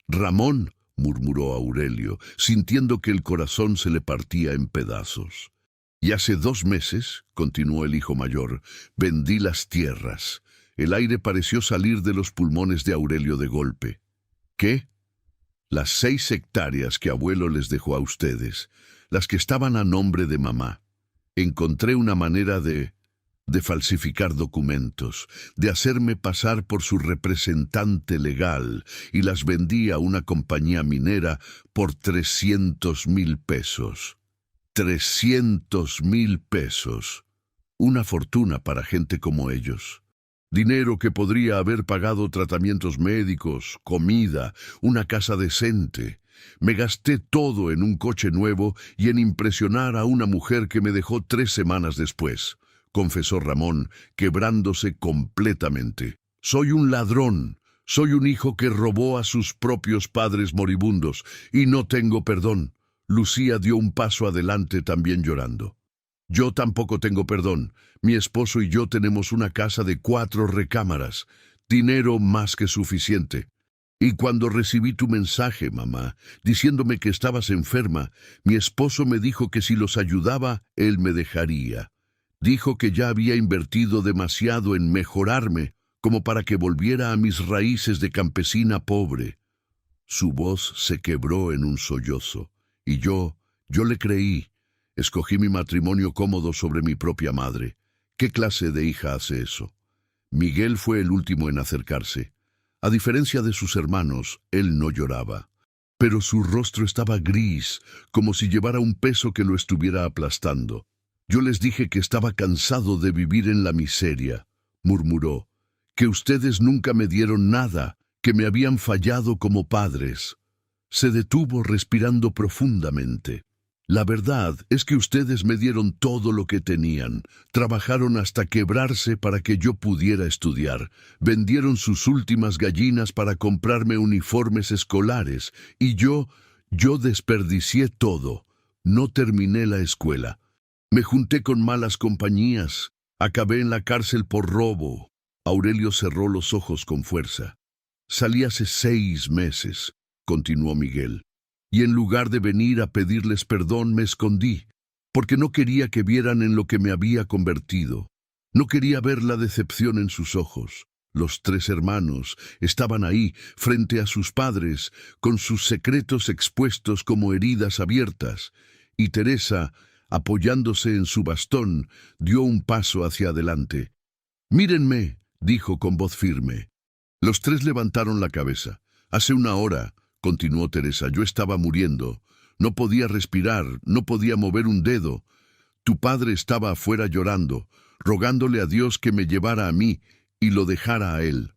«Ramón», murmuró Aurelio, sintiendo que el corazón se le partía en pedazos. Y hace 2 meses, continuó el hijo mayor, vendí las tierras. El aire pareció salir de los pulmones de Aurelio de golpe. ¿Qué? Las 6 hectáreas que abuelo les dejó a ustedes, las que estaban a nombre de mamá. Encontré una manera de falsificar documentos, de hacerme pasar por su representante legal, y las vendí a una compañía minera por 300,000 pesos. 300,000 pesos. Una fortuna para gente como ellos. Dinero que podría haber pagado tratamientos médicos, comida, una casa decente. Me gasté todo en un coche nuevo y en impresionar a una mujer que me dejó 3 semanas después, confesó Ramón, quebrándose completamente. Soy un ladrón. Soy un hijo que robó a sus propios padres moribundos y no tengo perdón. Lucía dio un paso adelante también llorando. Yo tampoco tengo perdón. Mi esposo y yo tenemos una casa de 4 recámaras, dinero más que suficiente. Y cuando recibí tu mensaje, mamá, diciéndome que estabas enferma, mi esposo me dijo que si los ayudaba, él me dejaría. Dijo que ya había invertido demasiado en mejorarme, como para que volviera a mis raíces de campesina pobre. Su voz se quebró en un sollozo, y yo le creí. Escogí mi matrimonio cómodo sobre mi propia madre. ¿Qué clase de hija hace eso? Miguel fue el último en acercarse. A diferencia de sus hermanos, él no lloraba. Pero su rostro estaba gris, como si llevara un peso que lo estuviera aplastando. Yo les dije que estaba cansado de vivir en la miseria, murmuró, que ustedes nunca me dieron nada, que me habían fallado como padres. Se detuvo respirando profundamente. La verdad es que ustedes me dieron todo lo que tenían, trabajaron hasta quebrarse para que yo pudiera estudiar, vendieron sus últimas gallinas para comprarme uniformes escolares, y yo desperdicié todo. No terminé la escuela. Me junté con malas compañías, acabé en la cárcel por robo. Aurelio cerró los ojos con fuerza. Salí hace 6 meses, continuó Miguel. Y en lugar de venir a pedirles perdón me escondí, porque no quería que vieran en lo que me había convertido. No quería ver la decepción en sus ojos. Los 3 hermanos estaban ahí, frente a sus padres, con sus secretos expuestos como heridas abiertas, y Teresa, apoyándose en su bastón, dio un paso hacia adelante. «Mírenme», dijo con voz firme. Los 3 levantaron la cabeza. «Hace 1 hora», continuó Teresa, «yo estaba muriendo. No podía respirar, no podía mover un dedo. Tu padre estaba afuera llorando, rogándole a Dios que me llevara a mí y lo dejara a él.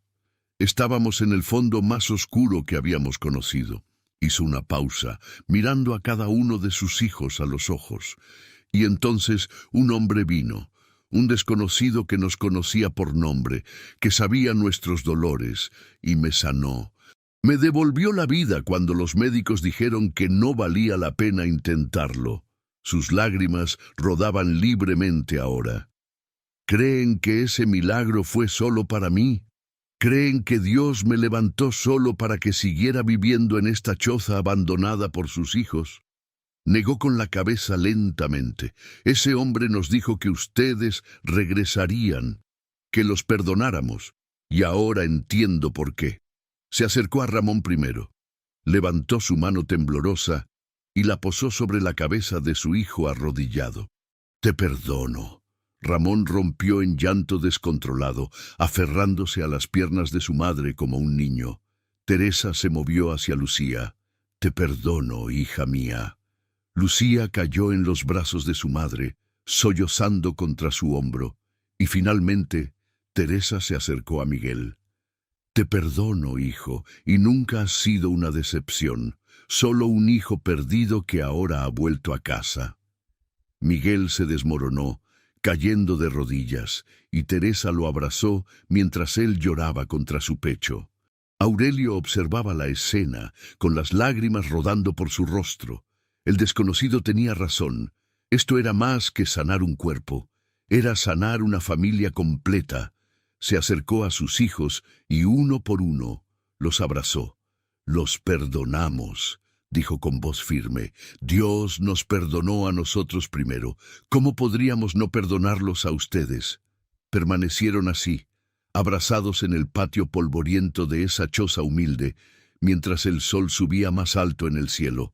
Estábamos en el fondo más oscuro que habíamos conocido». Hizo una pausa, mirando a cada uno de sus hijos a los ojos. Y entonces un hombre vino, un desconocido que nos conocía por nombre, que sabía nuestros dolores, y me sanó. Me devolvió la vida cuando los médicos dijeron que no valía la pena intentarlo. Sus lágrimas rodaban libremente ahora. ¿Creen que ese milagro fue solo para mí? ¿Creen que Dios me levantó solo para que siguiera viviendo en esta choza abandonada por sus hijos? Negó con la cabeza lentamente. Ese hombre nos dijo que ustedes regresarían, que los perdonáramos, y ahora entiendo por qué. Se acercó a Ramón primero, levantó su mano temblorosa y la posó sobre la cabeza de su hijo arrodillado. «Te perdono». Ramón rompió en llanto descontrolado, aferrándose a las piernas de su madre como un niño. Teresa se movió hacia Lucía. «Te perdono, hija mía». Lucía cayó en los brazos de su madre, sollozando contra su hombro, y finalmente Teresa se acercó a Miguel. «Te perdono, hijo, y nunca has sido una decepción, solo un hijo perdido que ahora ha vuelto a casa». Miguel se desmoronó, cayendo de rodillas, y Teresa lo abrazó mientras él lloraba contra su pecho. Aurelio observaba la escena, con las lágrimas rodando por su rostro. El desconocido tenía razón. Esto era más que sanar un cuerpo, era sanar una familia completa. Se acercó a sus hijos y uno por uno los abrazó. Los perdonamos, dijo con voz firme. Dios nos perdonó a nosotros primero. ¿Cómo podríamos no perdonarlos a ustedes? Permanecieron así, abrazados en el patio polvoriento de esa choza humilde, mientras el sol subía más alto en el cielo.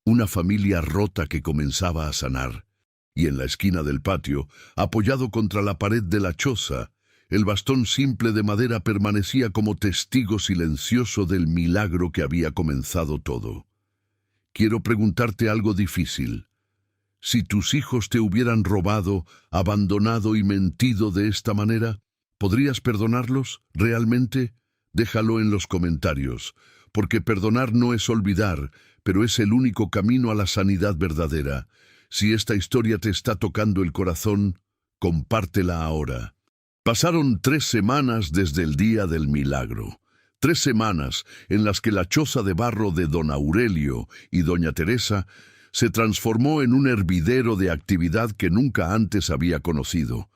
Una familia rota que comenzaba a sanar. Y en la esquina del patio, apoyado contra la pared de la choza, el bastón simple de madera permanecía como testigo silencioso del milagro que había comenzado todo. Quiero preguntarte algo difícil. Si tus hijos te hubieran robado, abandonado y mentido de esta manera, ¿podrías perdonarlos realmente? Déjalo en los comentarios, porque perdonar no es olvidar, pero es el único camino a la sanidad verdadera. Si esta historia te está tocando el corazón, compártela ahora. Pasaron 3 semanas desde el día del milagro. 3 semanas en las que la choza de barro de don Aurelio y doña Teresa se transformó en un hervidero de actividad que nunca antes había conocido.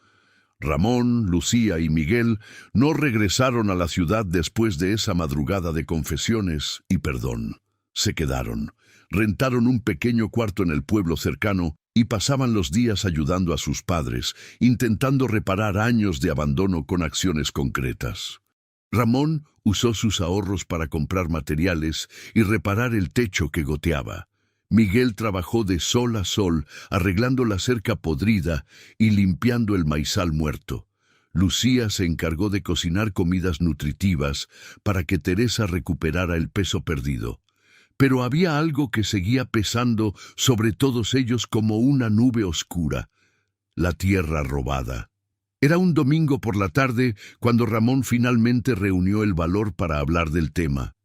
Ramón, Lucía y Miguel no regresaron a la ciudad después de esa madrugada de confesiones y perdón. Se quedaron, rentaron un pequeño cuarto en el pueblo cercano y pasaban los días ayudando a sus padres, intentando reparar años de abandono con acciones concretas. Ramón usó sus ahorros para comprar materiales y reparar el techo que goteaba. Miguel trabajó de sol a sol, arreglando la cerca podrida y limpiando el maizal muerto. Lucía se encargó de cocinar comidas nutritivas para que Teresa recuperara el peso perdido. Pero había algo que seguía pesando sobre todos ellos como una nube oscura: la tierra robada. Era un domingo por la tarde cuando Ramón finalmente reunió el valor para hablar del tema.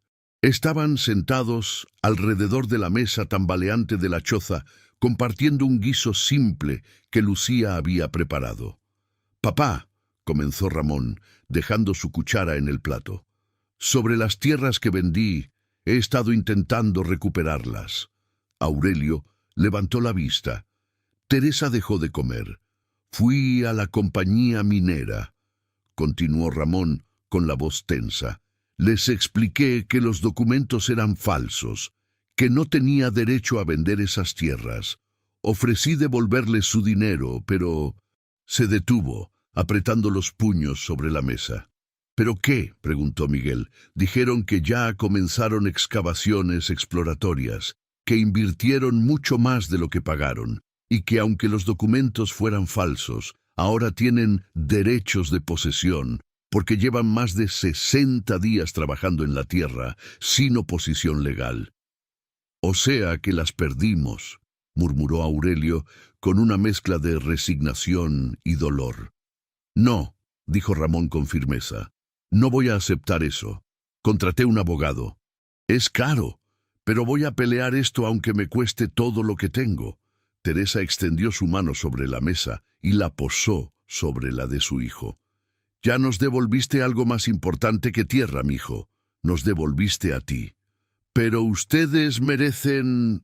Estaban sentados alrededor de la mesa tambaleante de la choza, compartiendo un guiso simple que Lucía había preparado. «Papá», comenzó Ramón, dejando su cuchara en el plato, «sobre las tierras que vendí, he estado intentando recuperarlas». Aurelio levantó la vista. Teresa dejó de comer. «Fui a la compañía minera», continuó Ramón con la voz tensa. «Les expliqué que los documentos eran falsos, que no tenía derecho a vender esas tierras. Ofrecí devolverles su dinero, pero...» Se detuvo, apretando los puños sobre la mesa. «¿Pero qué?», preguntó Miguel. «Dijeron que ya comenzaron excavaciones exploratorias, que invirtieron mucho más de lo que pagaron, y que aunque los documentos fueran falsos, ahora tienen derechos de posesión, porque llevan más de 60 días trabajando en la tierra sin oposición legal». «O sea que las perdimos», murmuró Aurelio con una mezcla de resignación y dolor. «No», dijo Ramón con firmeza, «no voy a aceptar eso. Contraté un abogado. Es caro, pero voy a pelear esto aunque me cueste todo lo que tengo». Teresa extendió su mano sobre la mesa y la posó sobre la de su hijo. «Ya nos devolviste algo más importante que tierra, mijo. Nos devolviste a ti. Pero ustedes merecen...»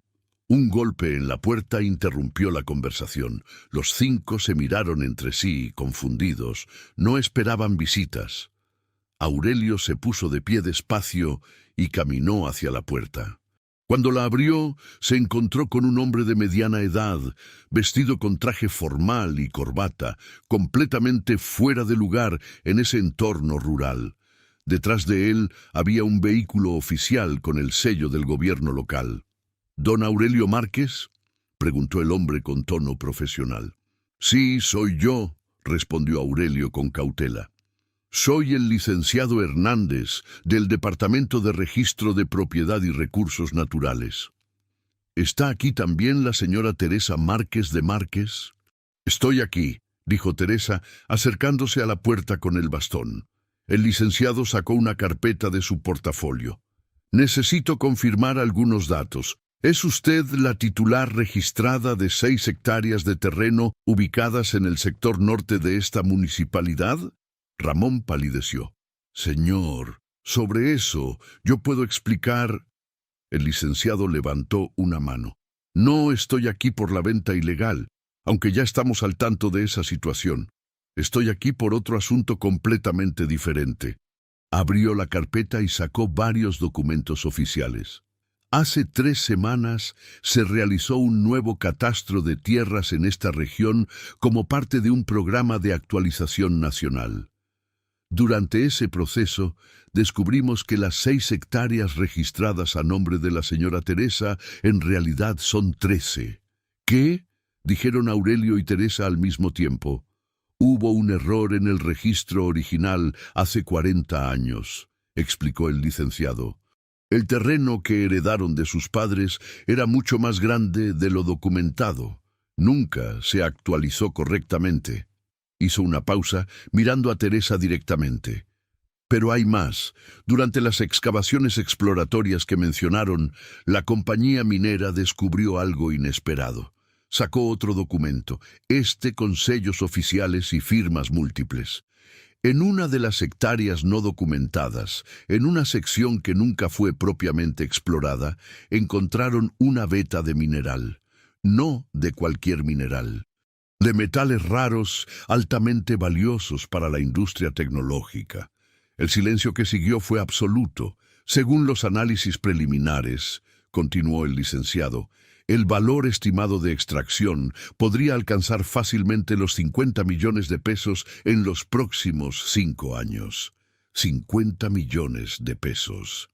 Un golpe en la puerta interrumpió la conversación. Los 5 se miraron entre sí, confundidos. No esperaban visitas. Aurelio se puso de pie despacio y caminó hacia la puerta. Cuando la abrió, se encontró con un hombre de mediana edad, vestido con traje formal y corbata, completamente fuera de lugar en ese entorno rural. Detrás de él había un vehículo oficial con el sello del gobierno local. «¿Don Aurelio Márquez?», preguntó el hombre con tono profesional. «Sí, soy yo», respondió Aurelio con cautela. «Soy el licenciado Hernández, del Departamento de Registro de Propiedad y Recursos Naturales». «¿Está aquí también la señora Teresa Márquez de Márquez?» «Estoy aquí», dijo Teresa, acercándose a la puerta con el bastón. El licenciado sacó una carpeta de su portafolio. «Necesito confirmar algunos datos. ¿Es usted la titular registrada de 6 hectáreas de terreno ubicadas en el sector norte de esta municipalidad?» Ramón palideció. «Señor, sobre eso yo puedo explicar...» El licenciado levantó una mano. «No estoy aquí por la venta ilegal, aunque ya estamos al tanto de esa situación. Estoy aquí por otro asunto completamente diferente». Abrió la carpeta y sacó varios documentos oficiales. Hace 3 semanas se realizó un nuevo catastro de tierras en esta región como parte de un programa de actualización nacional. Durante ese proceso, descubrimos que las 6 hectáreas registradas a nombre de la señora Teresa en realidad son 13. ¿Qué?, dijeron Aurelio y Teresa al mismo tiempo. Hubo un error en el registro original hace 40 años, explicó el licenciado. El terreno que heredaron de sus padres era mucho más grande de lo documentado. Nunca se actualizó correctamente. Hizo una pausa, mirando a Teresa directamente. Pero hay más. Durante las excavaciones exploratorias que mencionaron, la compañía minera descubrió algo inesperado. Sacó otro documento, este con sellos oficiales y firmas múltiples. En una de las hectáreas no documentadas, en una sección que nunca fue propiamente explorada, encontraron una veta de mineral. No de cualquier mineral. De metales raros, altamente valiosos para la industria tecnológica. El silencio que siguió fue absoluto. Según los análisis preliminares, continuó el licenciado, el valor estimado de extracción podría alcanzar fácilmente los 50 millones de pesos en los próximos 5 años. 50 millones de pesos.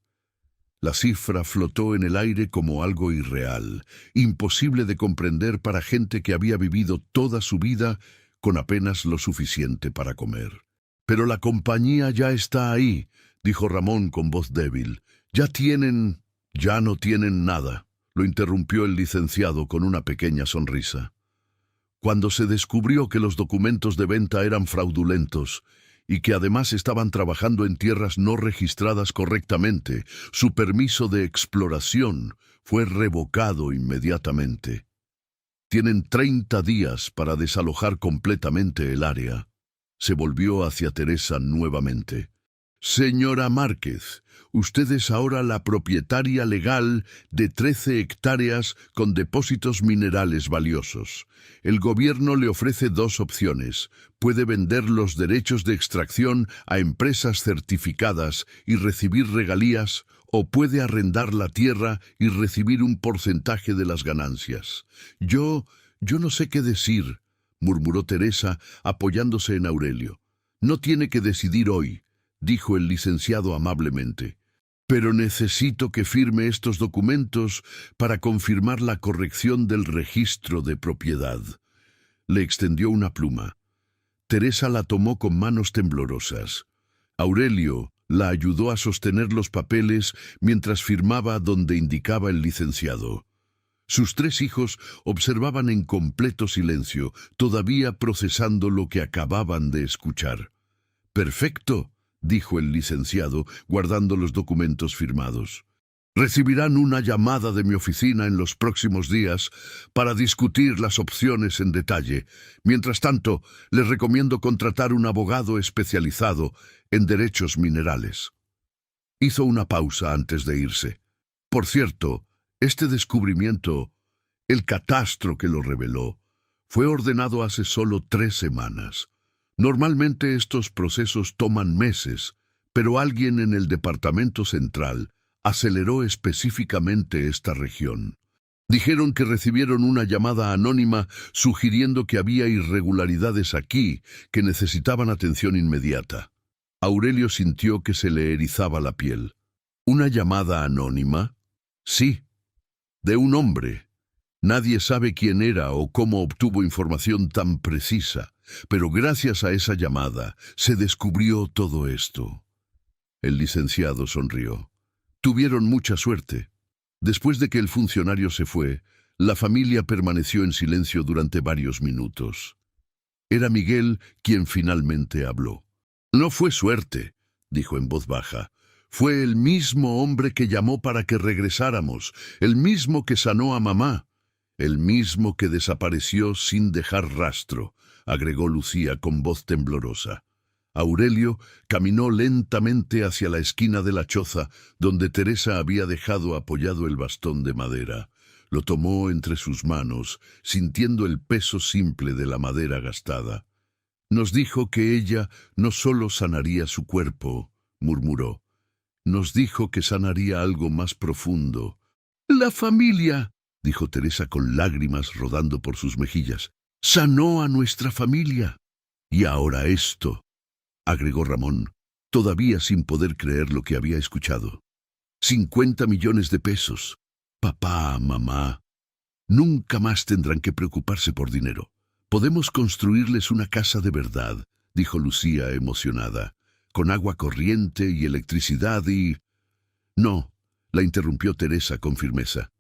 La cifra flotó en el aire como algo irreal, imposible de comprender para gente que había vivido toda su vida con apenas lo suficiente para comer. Pero la compañía ya está ahí, dijo Ramón con voz débil. Ya no tienen nada, lo interrumpió el licenciado con una pequeña sonrisa. Cuando se descubrió que los documentos de venta eran fraudulentos, y que además estaban trabajando en tierras no registradas correctamente, su permiso de exploración fue revocado inmediatamente. Tienen 30 días para desalojar completamente el área. Se volvió hacia Teresa nuevamente. Señora Márquez, usted es ahora la propietaria legal de 13 hectáreas con depósitos minerales valiosos. El gobierno le ofrece 2 opciones. Puede vender los derechos de extracción a empresas certificadas y recibir regalías, o puede arrendar la tierra y recibir un porcentaje de las ganancias. Yo no sé qué decir, murmuró Teresa, apoyándose en Aurelio. No tiene que decidir hoy, dijo el licenciado amablemente. Pero necesito que firme estos documentos para confirmar la corrección del registro de propiedad. Le extendió una pluma. Teresa la tomó con manos temblorosas. Aurelio la ayudó a sostener los papeles mientras firmaba donde indicaba el licenciado. Sus 3 hijos observaban en completo silencio, todavía procesando lo que acababan de escuchar. «Perfecto», dijo el licenciado, guardando los documentos firmados. «Recibirán una llamada de mi oficina en los próximos días para discutir las opciones en detalle. Mientras tanto, les recomiendo contratar un abogado especializado en derechos minerales». Hizo una pausa antes de irse. «Por cierto, este descubrimiento, el catastro que lo reveló, fue ordenado hace solo 3 semanas. Normalmente estos procesos toman meses, pero alguien en el Departamento Central aceleró específicamente esta región. Dijeron que recibieron una llamada anónima sugiriendo que había irregularidades aquí que necesitaban atención inmediata. Aurelio sintió que se le erizaba la piel. ¿Una llamada anónima? Sí. De un hombre. Nadie sabe quién era o cómo obtuvo información tan precisa, pero gracias a esa llamada se descubrió todo esto. El licenciado sonrió. Tuvieron mucha suerte. Después de que el funcionario se fue, la familia permaneció en silencio durante varios minutos. Era Miguel quien finalmente habló. «No fue suerte», dijo en voz baja. «Fue el mismo hombre que llamó para que regresáramos, el mismo que sanó a mamá, el mismo que desapareció sin dejar rastro», agregó Lucía con voz temblorosa. Aurelio caminó lentamente hacia la esquina de la choza donde Teresa había dejado apoyado el bastón de madera. Lo tomó entre sus manos, sintiendo el peso simple de la madera gastada. Nos dijo que ella no solo sanaría su cuerpo, murmuró. Nos dijo que sanaría algo más profundo. La familia, dijo Teresa con lágrimas rodando por sus mejillas. Sanó a nuestra familia. Y ahora esto, agregó Ramón, todavía sin poder creer lo que había escuchado. 50 millones de pesos. Papá, mamá, nunca más tendrán que preocuparse por dinero. Podemos construirles una casa de verdad, dijo Lucía emocionada, con agua corriente y electricidad y... No, la interrumpió Teresa con firmeza.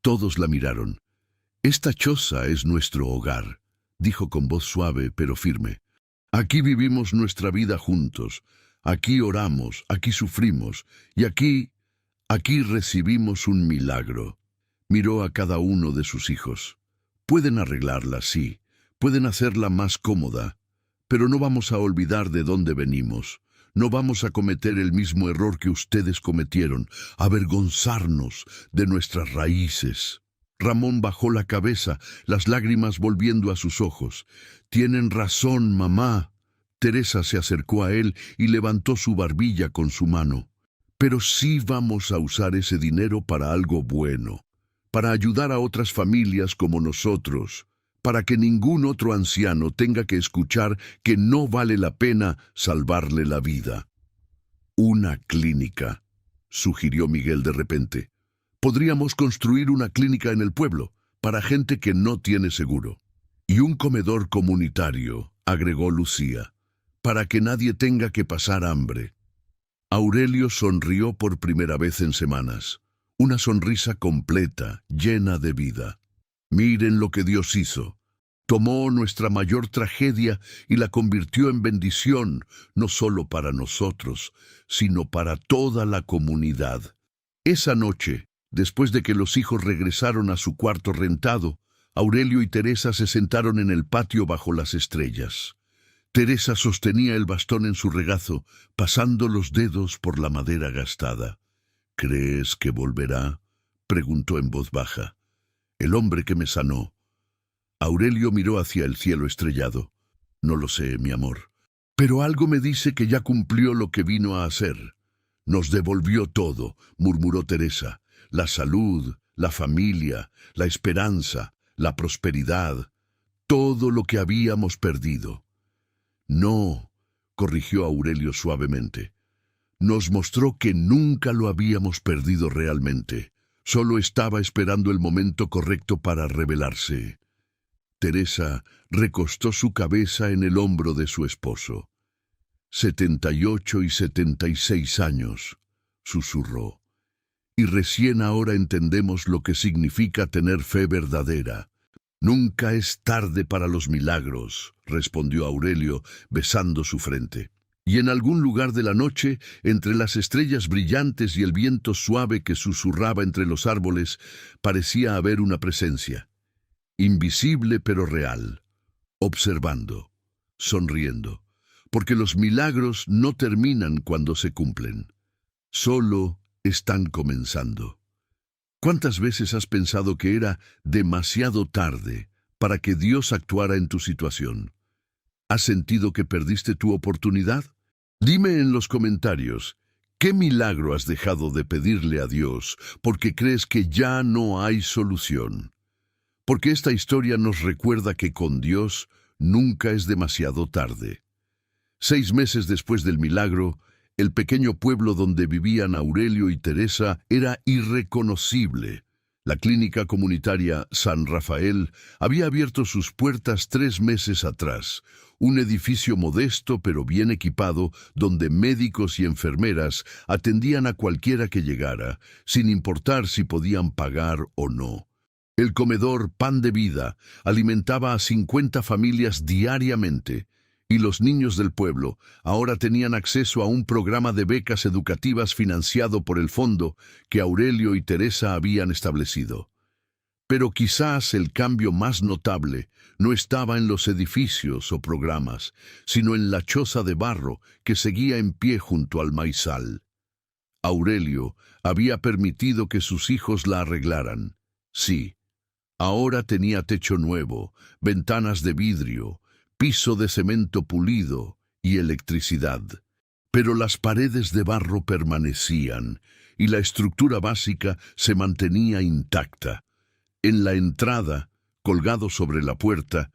Todos la miraron. Esta choza es nuestro hogar, dijo con voz suave pero firme. Aquí vivimos nuestra vida juntos, aquí oramos, aquí sufrimos, y aquí recibimos un milagro. Miró a cada uno de sus hijos. Pueden arreglarla, sí, pueden hacerla más cómoda, pero no vamos a olvidar de dónde venimos. No vamos a cometer el mismo error que ustedes cometieron, avergonzarnos de nuestras raíces. Ramón bajó la cabeza, las lágrimas volviendo a sus ojos. Tienen razón, mamá. Teresa se acercó a él y levantó su barbilla con su mano. Pero sí vamos a usar ese dinero para algo bueno, para ayudar a otras familias como nosotros, para que ningún otro anciano tenga que escuchar que no vale la pena salvarle la vida. Una clínica, sugirió Miguel de repente. Podríamos construir una clínica en el pueblo, para gente que no tiene seguro. Y un comedor comunitario, agregó Lucía, para que nadie tenga que pasar hambre. Aurelio sonrió por primera vez en semanas. Una sonrisa completa, llena de vida. Miren lo que Dios hizo. Tomó nuestra mayor tragedia y la convirtió en bendición, no solo para nosotros, sino para toda la comunidad. Esa noche, después de que los hijos regresaron a su cuarto rentado, Aurelio y Teresa se sentaron en el patio bajo las estrellas. Teresa sostenía el bastón en su regazo, pasando los dedos por la madera gastada. ¿Crees que volverá?, preguntó en voz baja. El hombre que me sanó. Aurelio miró hacia el cielo estrellado. No lo sé, mi amor, pero algo me dice que ya cumplió lo que vino a hacer. Nos devolvió todo, murmuró Teresa. La salud, la familia, la esperanza, la prosperidad, todo lo que habíamos perdido. No, corrigió Aurelio suavemente. Nos mostró que nunca lo habíamos perdido realmente. Solo estaba esperando el momento correcto para revelarse. Teresa recostó su cabeza en el hombro de su esposo. 78 y 76 años, susurró. Y recién ahora entendemos lo que significa tener fe verdadera. Nunca es tarde para los milagros, respondió Aurelio, besando su frente. Y en algún lugar de la noche, entre las estrellas brillantes y el viento suave que susurraba entre los árboles, parecía haber una presencia. Invisible pero real, observando, sonriendo, porque los milagros no terminan cuando se cumplen, solo están comenzando. ¿Cuántas veces has pensado que era demasiado tarde para que Dios actuara en tu situación? ¿Has sentido que perdiste tu oportunidad? Dime en los comentarios, ¿qué milagro has dejado de pedirle a Dios porque crees que ya no hay solución? Porque esta historia nos recuerda que con Dios nunca es demasiado tarde. 6 meses después del milagro, el pequeño pueblo donde vivían Aurelio y Teresa era irreconocible. La clínica comunitaria San Rafael había abierto sus puertas 3 meses atrás, un edificio modesto pero bien equipado donde médicos y enfermeras atendían a cualquiera que llegara, sin importar si podían pagar o no. El comedor Pan de Vida alimentaba a 50 familias diariamente, y los niños del pueblo ahora tenían acceso a un programa de becas educativas financiado por el fondo que Aurelio y Teresa habían establecido. Pero quizás el cambio más notable no estaba en los edificios o programas, sino en la choza de barro que seguía en pie junto al maizal. Aurelio había permitido que sus hijos la arreglaran. Sí, ahora tenía techo nuevo, ventanas de vidrio, piso de cemento pulido y electricidad. pero las paredes de barro permanecían y la estructura básica se mantenía intacta. En la entrada, colgado sobre la puerta,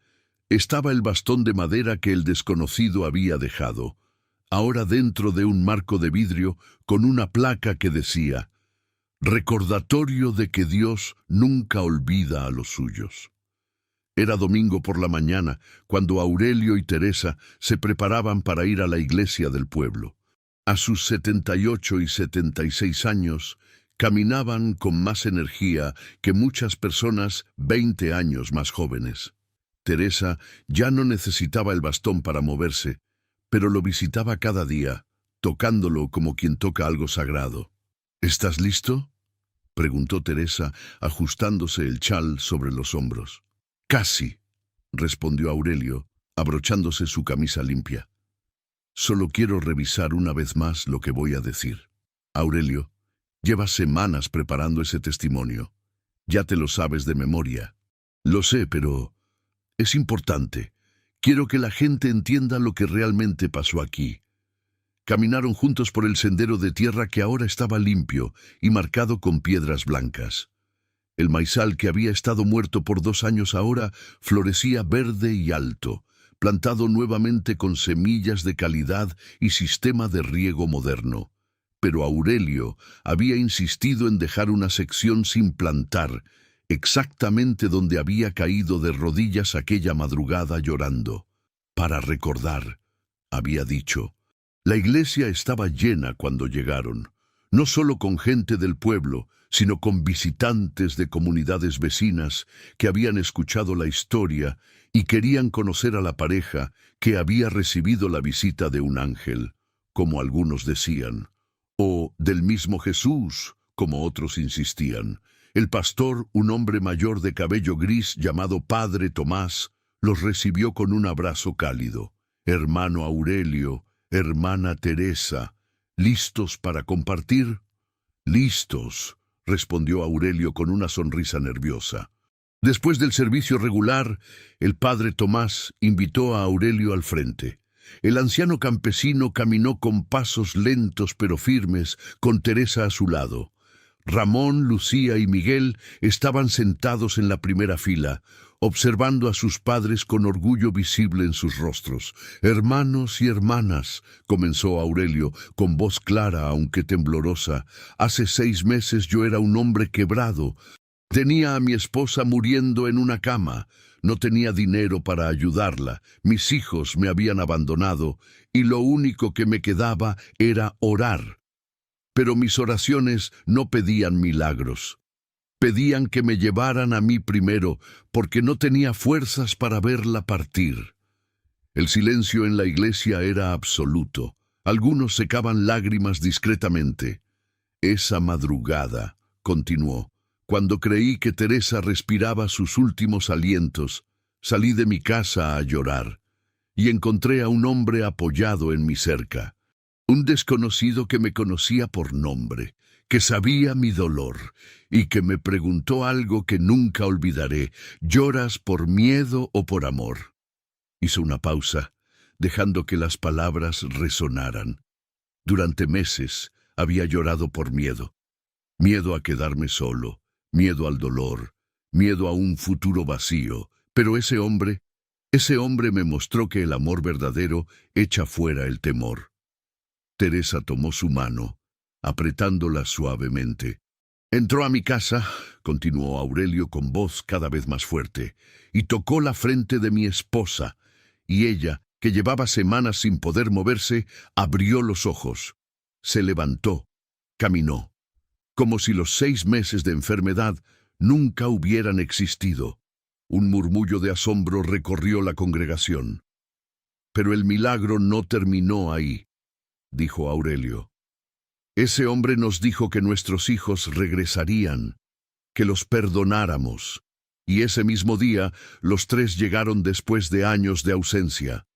estaba el bastón de madera que el desconocido había dejado, ahora dentro de un marco de vidrio con una placa que decía: «Recordatorio de que Dios nunca olvida a los suyos». Era domingo por la mañana, cuando Aurelio y Teresa se preparaban para ir a la iglesia del pueblo. A sus 78 y 76 años, caminaban con más energía que muchas personas 20 años más jóvenes. Teresa ya no necesitaba el bastón para moverse, pero lo visitaba cada día, tocándolo como quien toca algo sagrado. «¿Estás listo?», preguntó Teresa, ajustándose el chal sobre los hombros. «Casi», respondió Aurelio, abrochándose su camisa limpia. «Solo quiero revisar una vez más lo que voy a decir. Aurelio, llevas semanas preparando ese testimonio. Ya te lo sabes de memoria». «Lo sé, pero es importante. Quiero que la gente entienda lo que realmente pasó aquí». Caminaron juntos por el sendero de tierra que ahora estaba limpio y marcado con piedras blancas. El maizal, que había estado muerto por 2 años ahora, florecía verde y alto, plantado nuevamente con semillas de calidad y sistema de riego moderno. Pero Aurelio había insistido en dejar una sección sin plantar, exactamente donde había caído de rodillas aquella madrugada llorando. «Para recordar», había dicho. La iglesia estaba llena cuando llegaron, no solo con gente del pueblo, sino con visitantes de comunidades vecinas que habían escuchado la historia y querían conocer a la pareja que había recibido la visita de un ángel, como algunos decían, o del mismo Jesús, como otros insistían. El pastor, un hombre mayor de cabello gris llamado Padre Tomás, los recibió con un abrazo cálido. «Hermano Aurelio, hermana Teresa, ¿listos para compartir?». «Listos», respondió Aurelio con una sonrisa nerviosa. Después del servicio regular, el padre Tomás invitó a Aurelio al frente. El anciano campesino caminó con pasos lentos pero firmes, con Teresa a su lado. Ramón, Lucía y Miguel estaban sentados en la primera fila, observando a sus padres con orgullo visible en sus rostros. «Hermanos y hermanas», comenzó Aurelio, con voz clara aunque temblorosa, «hace 6 meses yo era un hombre quebrado. Tenía a mi esposa muriendo en una cama. No tenía dinero para ayudarla. Mis hijos me habían abandonado y lo único que me quedaba era orar. Pero mis oraciones no pedían milagros. Pedían que me llevaran a mí primero, porque no tenía fuerzas para verla partir». El silencio en la iglesia era absoluto. Algunos secaban lágrimas discretamente. «Esa madrugada», continuó, «cuando creí que Teresa respiraba sus últimos alientos, salí de mi casa a llorar, y encontré a un hombre apoyado en mi cerca. Un desconocido que me conocía por nombre, que sabía mi dolor y que me preguntó algo que nunca olvidaré: «¿Lloras por miedo o por amor?». Hizo una pausa, dejando que las palabras resonaran. Durante meses había llorado por miedo. Miedo a quedarme solo, miedo al dolor, miedo a un futuro vacío. Pero ese hombre me mostró que el amor verdadero echa fuera el temor. Teresa tomó su mano, apretándola suavemente. «Entró a mi casa», continuó Aurelio con voz cada vez más fuerte, «y tocó la frente de mi esposa, y ella, que llevaba semanas sin poder moverse, abrió los ojos. Se levantó, caminó, como si los 6 meses de enfermedad nunca hubieran existido». Un murmullo de asombro recorrió la congregación. «Pero el milagro no terminó ahí», dijo Aurelio. «Ese hombre nos dijo que nuestros hijos regresarían, que los perdonáramos, y ese mismo día los 3 llegaron después de años de ausencia».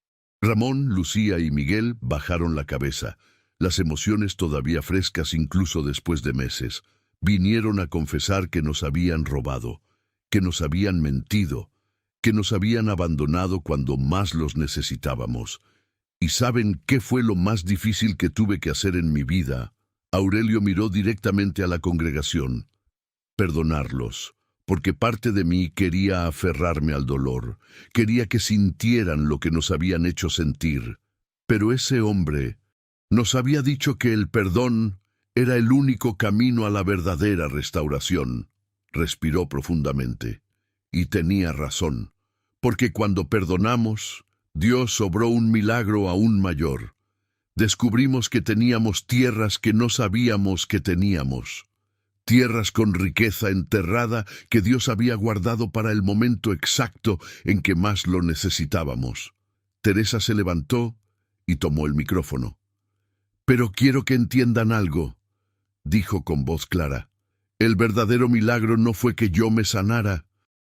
Ramón, Lucía y Miguel bajaron la cabeza, las emociones todavía frescas incluso después de meses. Vinieron a confesar que nos habían robado, que nos habían mentido, que nos habían abandonado cuando más los necesitábamos. ¿Y saben qué fue lo más difícil que tuve que hacer en mi vida? Aurelio miró directamente a la congregación. Perdonarlos, porque parte de mí quería aferrarme al dolor, quería que sintieran lo que nos habían hecho sentir. Pero ese hombre nos había dicho que el perdón era el único camino a la verdadera restauración. Respiró profundamente. Y tenía razón, porque cuando perdonamos, Dios obró un milagro aún mayor. Descubrimos que teníamos tierras que no sabíamos que teníamos. Tierras con riqueza enterrada que Dios había guardado para el momento exacto en que más lo necesitábamos. Teresa se levantó y tomó el micrófono. «Pero quiero que entiendan algo», dijo con voz clara. «El verdadero milagro no fue que yo me sanara,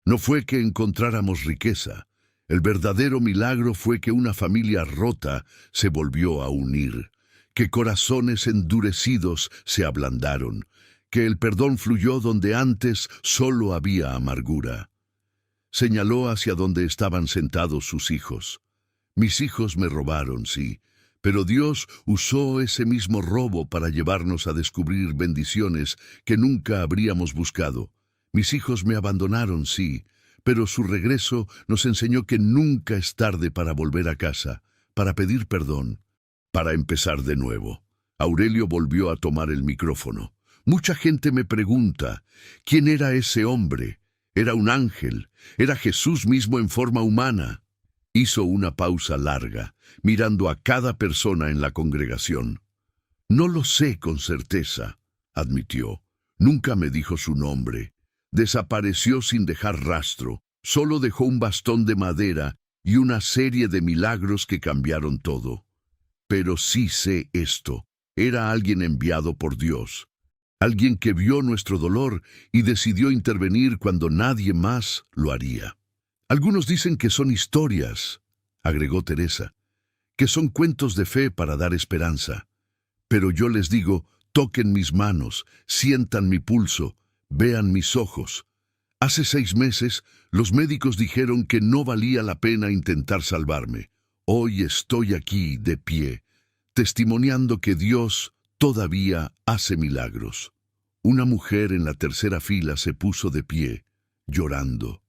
no fue que encontráramos riqueza. El verdadero milagro fue que una familia rota se volvió a unir, que corazones endurecidos se ablandaron, que el perdón fluyó donde antes solo había amargura». Señaló hacia donde estaban sentados sus hijos. «Mis hijos me robaron, sí, pero Dios usó ese mismo robo para llevarnos a descubrir bendiciones que nunca habríamos buscado. Mis hijos me abandonaron, sí, pero su regreso nos enseñó que nunca es tarde para volver a casa, para pedir perdón, para empezar de nuevo». Aurelio volvió a tomar el micrófono. «Mucha gente me pregunta, ¿quién era ese hombre? ¿Era un ángel? ¿Era Jesús mismo en forma humana?». Hizo una pausa larga, mirando a cada persona en la congregación. «No lo sé con certeza», admitió. «Nunca me dijo su nombre. Desapareció sin dejar rastro. Solo dejó un bastón de madera y una serie de milagros que cambiaron todo. Pero sí sé esto. Era alguien enviado por Dios. Alguien que vio nuestro dolor y decidió intervenir cuando nadie más lo haría». «Algunos dicen que son historias», agregó Teresa, «que son cuentos de fe para dar esperanza. Pero yo les digo, toquen mis manos, sientan mi pulso, vean mis ojos. Hace 6 meses, los médicos dijeron que no valía la pena intentar salvarme. Hoy estoy aquí, de pie, testimoniando que Dios todavía hace milagros». Una mujer en la tercera fila se puso de pie, llorando.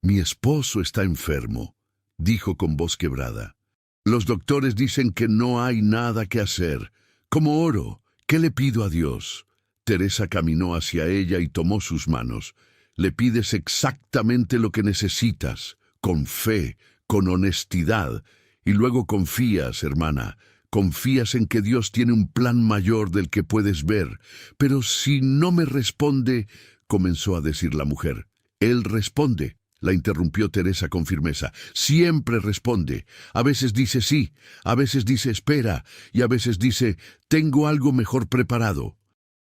«Mi esposo está enfermo», dijo con voz quebrada. «Los doctores dicen que no hay nada que hacer. ¿Cómo oro? ¿Qué le pido a Dios?». Teresa caminó hacia ella y tomó sus manos. «Le pides exactamente lo que necesitas, con fe, con honestidad, y luego confías, hermana. Confías en que Dios tiene un plan mayor del que puedes ver. Pero si no me responde», comenzó a decir la mujer. «Él responde», la interrumpió Teresa con firmeza. «Siempre responde. A veces dice sí, a veces dice espera, y a veces dice tengo algo mejor preparado.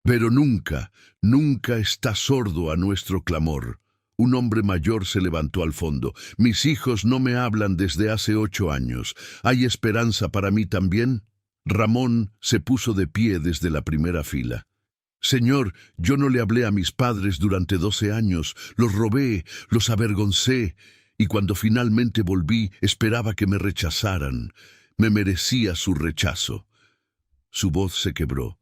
Pero nunca, nunca está sordo a nuestro clamor». Un hombre mayor se levantó al fondo. «Mis hijos no me hablan desde hace 8 años. ¿Hay esperanza para mí también?». Ramón se puso de pie desde la primera fila. «Señor, yo no le hablé a mis padres durante 12 años, los robé, los avergoncé, y cuando finalmente volví esperaba que me rechazaran. Me merecía su rechazo». Su voz se quebró.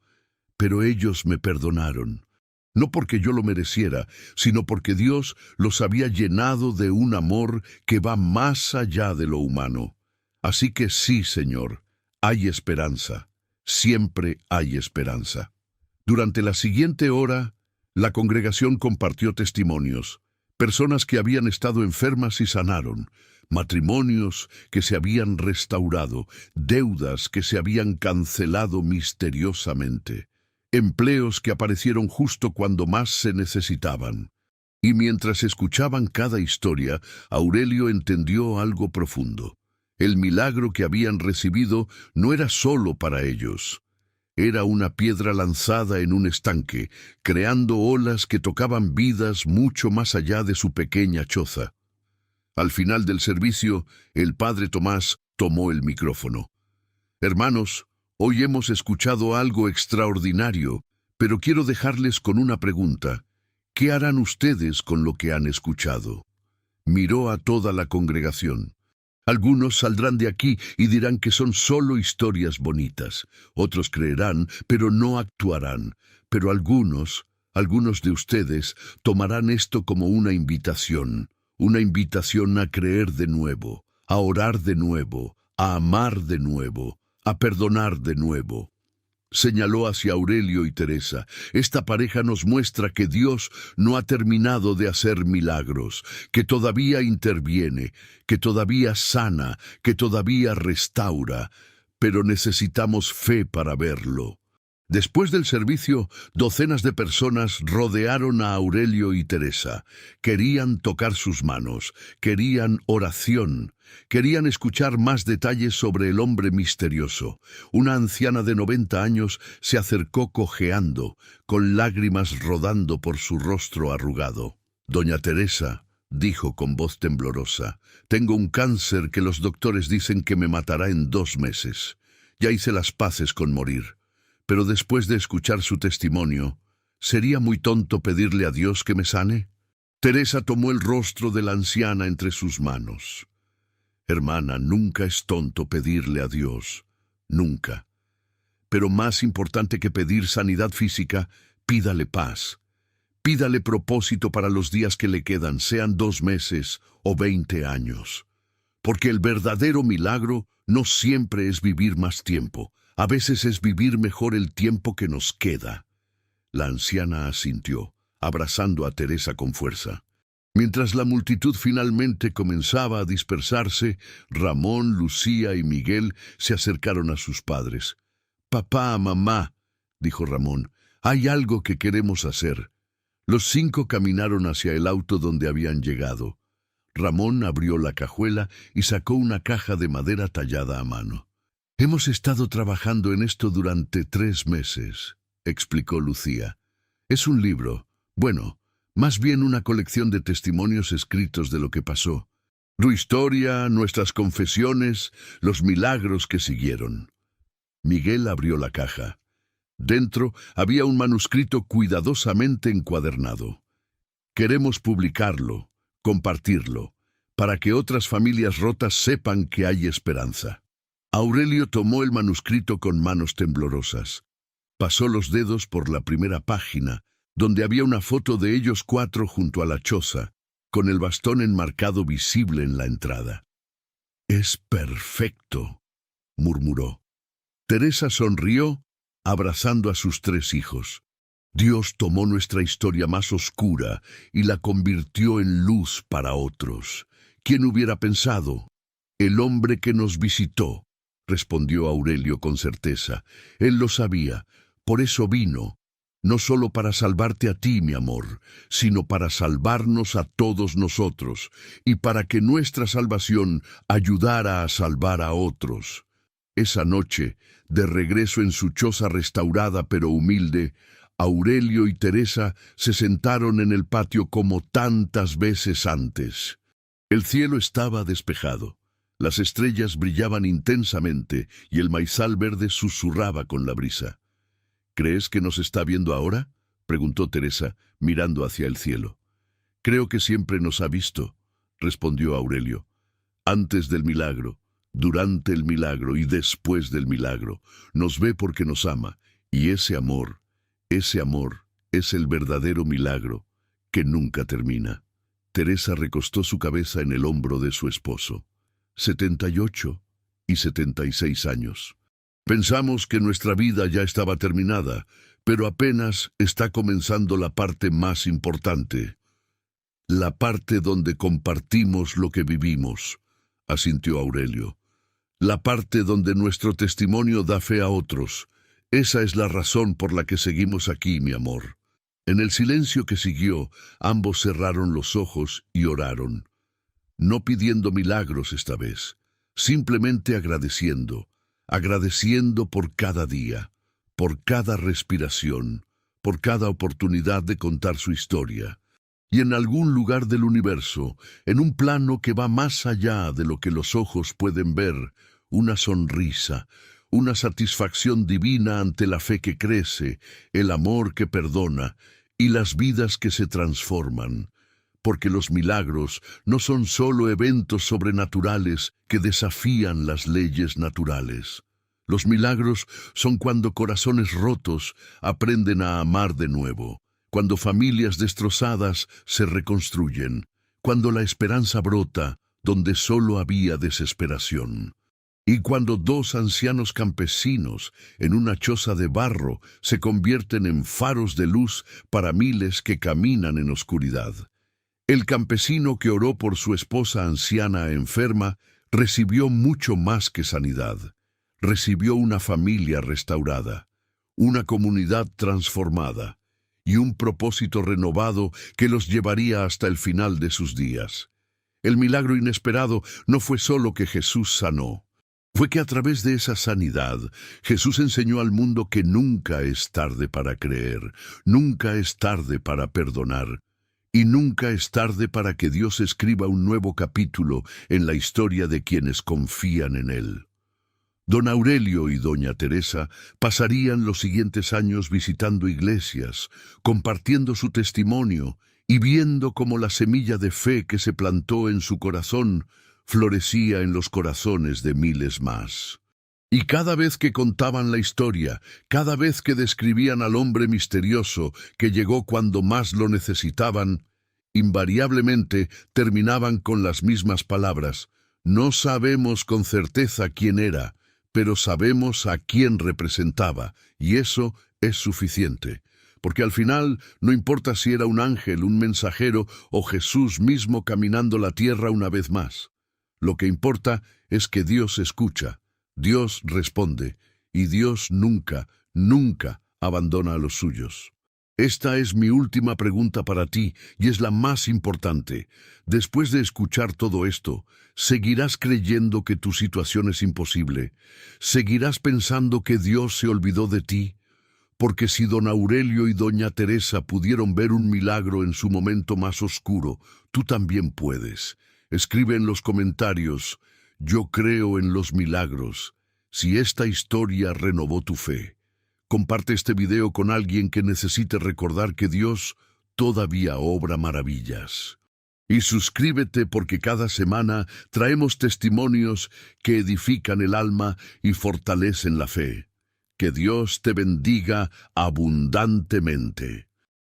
«Pero ellos me perdonaron. No porque yo lo mereciera, sino porque Dios los había llenado de un amor que va más allá de lo humano. Así que sí, Señor, hay esperanza. Siempre hay esperanza». Durante la siguiente hora, la congregación compartió testimonios. Personas que habían estado enfermas y sanaron, matrimonios que se habían restaurado, deudas que se habían cancelado misteriosamente, empleos que aparecieron justo cuando más se necesitaban. Y mientras escuchaban cada historia, Aurelio entendió algo profundo. El milagro que habían recibido no era solo para ellos. Era una piedra lanzada en un estanque, creando olas que tocaban vidas mucho más allá de su pequeña choza. Al final del servicio, el padre Tomás tomó el micrófono. «Hermanos, hoy hemos escuchado algo extraordinario, pero quiero dejarles con una pregunta. ¿Qué harán ustedes con lo que han escuchado?». Miró a toda la congregación. Algunos saldrán de aquí y dirán que son solo historias bonitas. Otros creerán, pero no actuarán. Pero algunos de ustedes tomarán esto como una invitación a creer de nuevo, a orar de nuevo, a amar de nuevo, a perdonar de nuevo. Señaló hacia Aurelio y Teresa. Esta pareja nos muestra que Dios no ha terminado de hacer milagros, que todavía interviene, que todavía sana, que todavía restaura, pero necesitamos fe para verlo. Después del servicio, docenas de personas rodearon a Aurelio y Teresa. Querían tocar sus manos, querían oración, querían escuchar más detalles sobre el hombre misterioso. Una anciana de 90 años se acercó cojeando, con lágrimas rodando por su rostro arrugado. «Doña Teresa», dijo con voz temblorosa, «tengo un cáncer que los doctores dicen que me matará en 2 meses. Ya hice las paces con morir. Pero después de escuchar su testimonio, ¿sería muy tonto pedirle a Dios que me sane?» Teresa tomó el rostro de la anciana entre sus manos. «Hermana, nunca es tonto pedirle a Dios, nunca. Pero más importante que pedir sanidad física, pídale paz. Pídale propósito para los días que le quedan, sean 2 meses o 20 años. Porque el verdadero milagro no siempre es vivir más tiempo. A veces es vivir mejor el tiempo que nos queda». La anciana asintió, abrazando a Teresa con fuerza. Mientras la multitud finalmente comenzaba a dispersarse, Ramón, Lucía y Miguel se acercaron a sus padres. «Papá, mamá», dijo Ramón, «hay algo que queremos hacer». Los 5 caminaron hacia el auto donde habían llegado. Ramón abrió la cajuela y sacó una caja de madera tallada a mano. «Hemos estado trabajando en esto durante 3 meses», explicó Lucía. «Es un libro, bueno, más bien una colección de testimonios escritos de lo que pasó. Tu historia, nuestras confesiones, los milagros que siguieron». Miguel abrió la caja. Dentro había un manuscrito cuidadosamente encuadernado. «Queremos publicarlo, compartirlo, para que otras familias rotas sepan que hay esperanza». Aurelio tomó el manuscrito con manos temblorosas. Pasó los dedos por la primera página, donde había una foto de ellos 4 junto a la choza, con el bastón enmarcado visible en la entrada. «Es perfecto», murmuró. Teresa sonrió, abrazando a sus 3 hijos. «Dios tomó nuestra historia más oscura y la convirtió en luz para otros. ¿Quién hubiera pensado? El hombre que nos visitó», respondió Aurelio con certeza. «Él lo sabía, por eso vino, no solo para salvarte a ti, mi amor, sino para salvarnos a todos nosotros, y para que nuestra salvación ayudara a salvar a otros». Esa noche, de regreso en su choza restaurada pero humilde, Aurelio y Teresa se sentaron en el patio como tantas veces antes. El cielo estaba despejado. Las estrellas brillaban intensamente y el maizal verde susurraba con la brisa. «¿Crees que nos está viendo ahora?», preguntó Teresa, mirando hacia el cielo. «Creo que siempre nos ha visto», respondió Aurelio. «Antes del milagro, durante el milagro y después del milagro. Nos ve porque nos ama, y ese amor es el verdadero milagro que nunca termina». Teresa recostó su cabeza en el hombro de su esposo. 78 y 76 años. Pensamos que nuestra vida ya estaba terminada, pero apenas está comenzando la parte más importante. La parte donde compartimos lo que vivimos, asintió Aurelio. La parte donde nuestro testimonio da fe a otros. Esa es la razón por la que seguimos aquí, mi amor. En el silencio que siguió, ambos cerraron los ojos y oraron. No pidiendo milagros esta vez, simplemente agradeciendo por cada día, por cada respiración, por cada oportunidad de contar su historia. Y en algún lugar del universo, en un plano que va más allá de lo que los ojos pueden ver, una sonrisa, una satisfacción divina ante la fe que crece, el amor que perdona y las vidas que se transforman. porque los milagros no son solo eventos sobrenaturales que desafían las leyes naturales. Los milagros son cuando corazones rotos aprenden a amar de nuevo, cuando familias destrozadas se reconstruyen, cuando la esperanza brota donde solo había desesperación. Y cuando dos ancianos campesinos en una choza de barro se convierten en faros de luz para miles que caminan en oscuridad. El campesino que oró por su esposa anciana enferma recibió mucho más que sanidad. Recibió una familia restaurada, una comunidad transformada y un propósito renovado que los llevaría hasta el final de sus días. El milagro inesperado no fue solo que Jesús sanó. Fue que a través de esa sanidad, Jesús enseñó al mundo que nunca es tarde para creer, nunca es tarde para perdonar, y nunca es tarde para que Dios escriba un nuevo capítulo en la historia de quienes confían en Él. Don Aurelio y doña Teresa pasarían los siguientes años visitando iglesias, compartiendo su testimonio y viendo cómo la semilla de fe que se plantó en su corazón florecía en los corazones de miles más. Y cada vez que contaban la historia, cada vez que describían al hombre misterioso que llegó cuando más lo necesitaban, invariablemente terminaban con las mismas palabras: no sabemos con certeza quién era, pero sabemos a quién representaba, y eso es suficiente. Porque al final no importa si era un ángel, un mensajero o Jesús mismo caminando la tierra una vez más. Lo que importa es que Dios escucha, Dios responde, y Dios nunca, nunca abandona a los suyos. Esta es mi última pregunta para ti, y es la más importante. Después de escuchar todo esto, ¿seguirás creyendo que tu situación es imposible? ¿Seguirás pensando que Dios se olvidó de ti? Porque si don Aurelio y doña Teresa pudieron ver un milagro en su momento más oscuro, tú también puedes. Escribe en los comentarios: yo creo en los milagros, si esta historia renovó tu fe. Comparte este video con alguien que necesite recordar que Dios todavía obra maravillas. Y suscríbete porque cada semana traemos testimonios que edifican el alma y fortalecen la fe. Que Dios te bendiga abundantemente.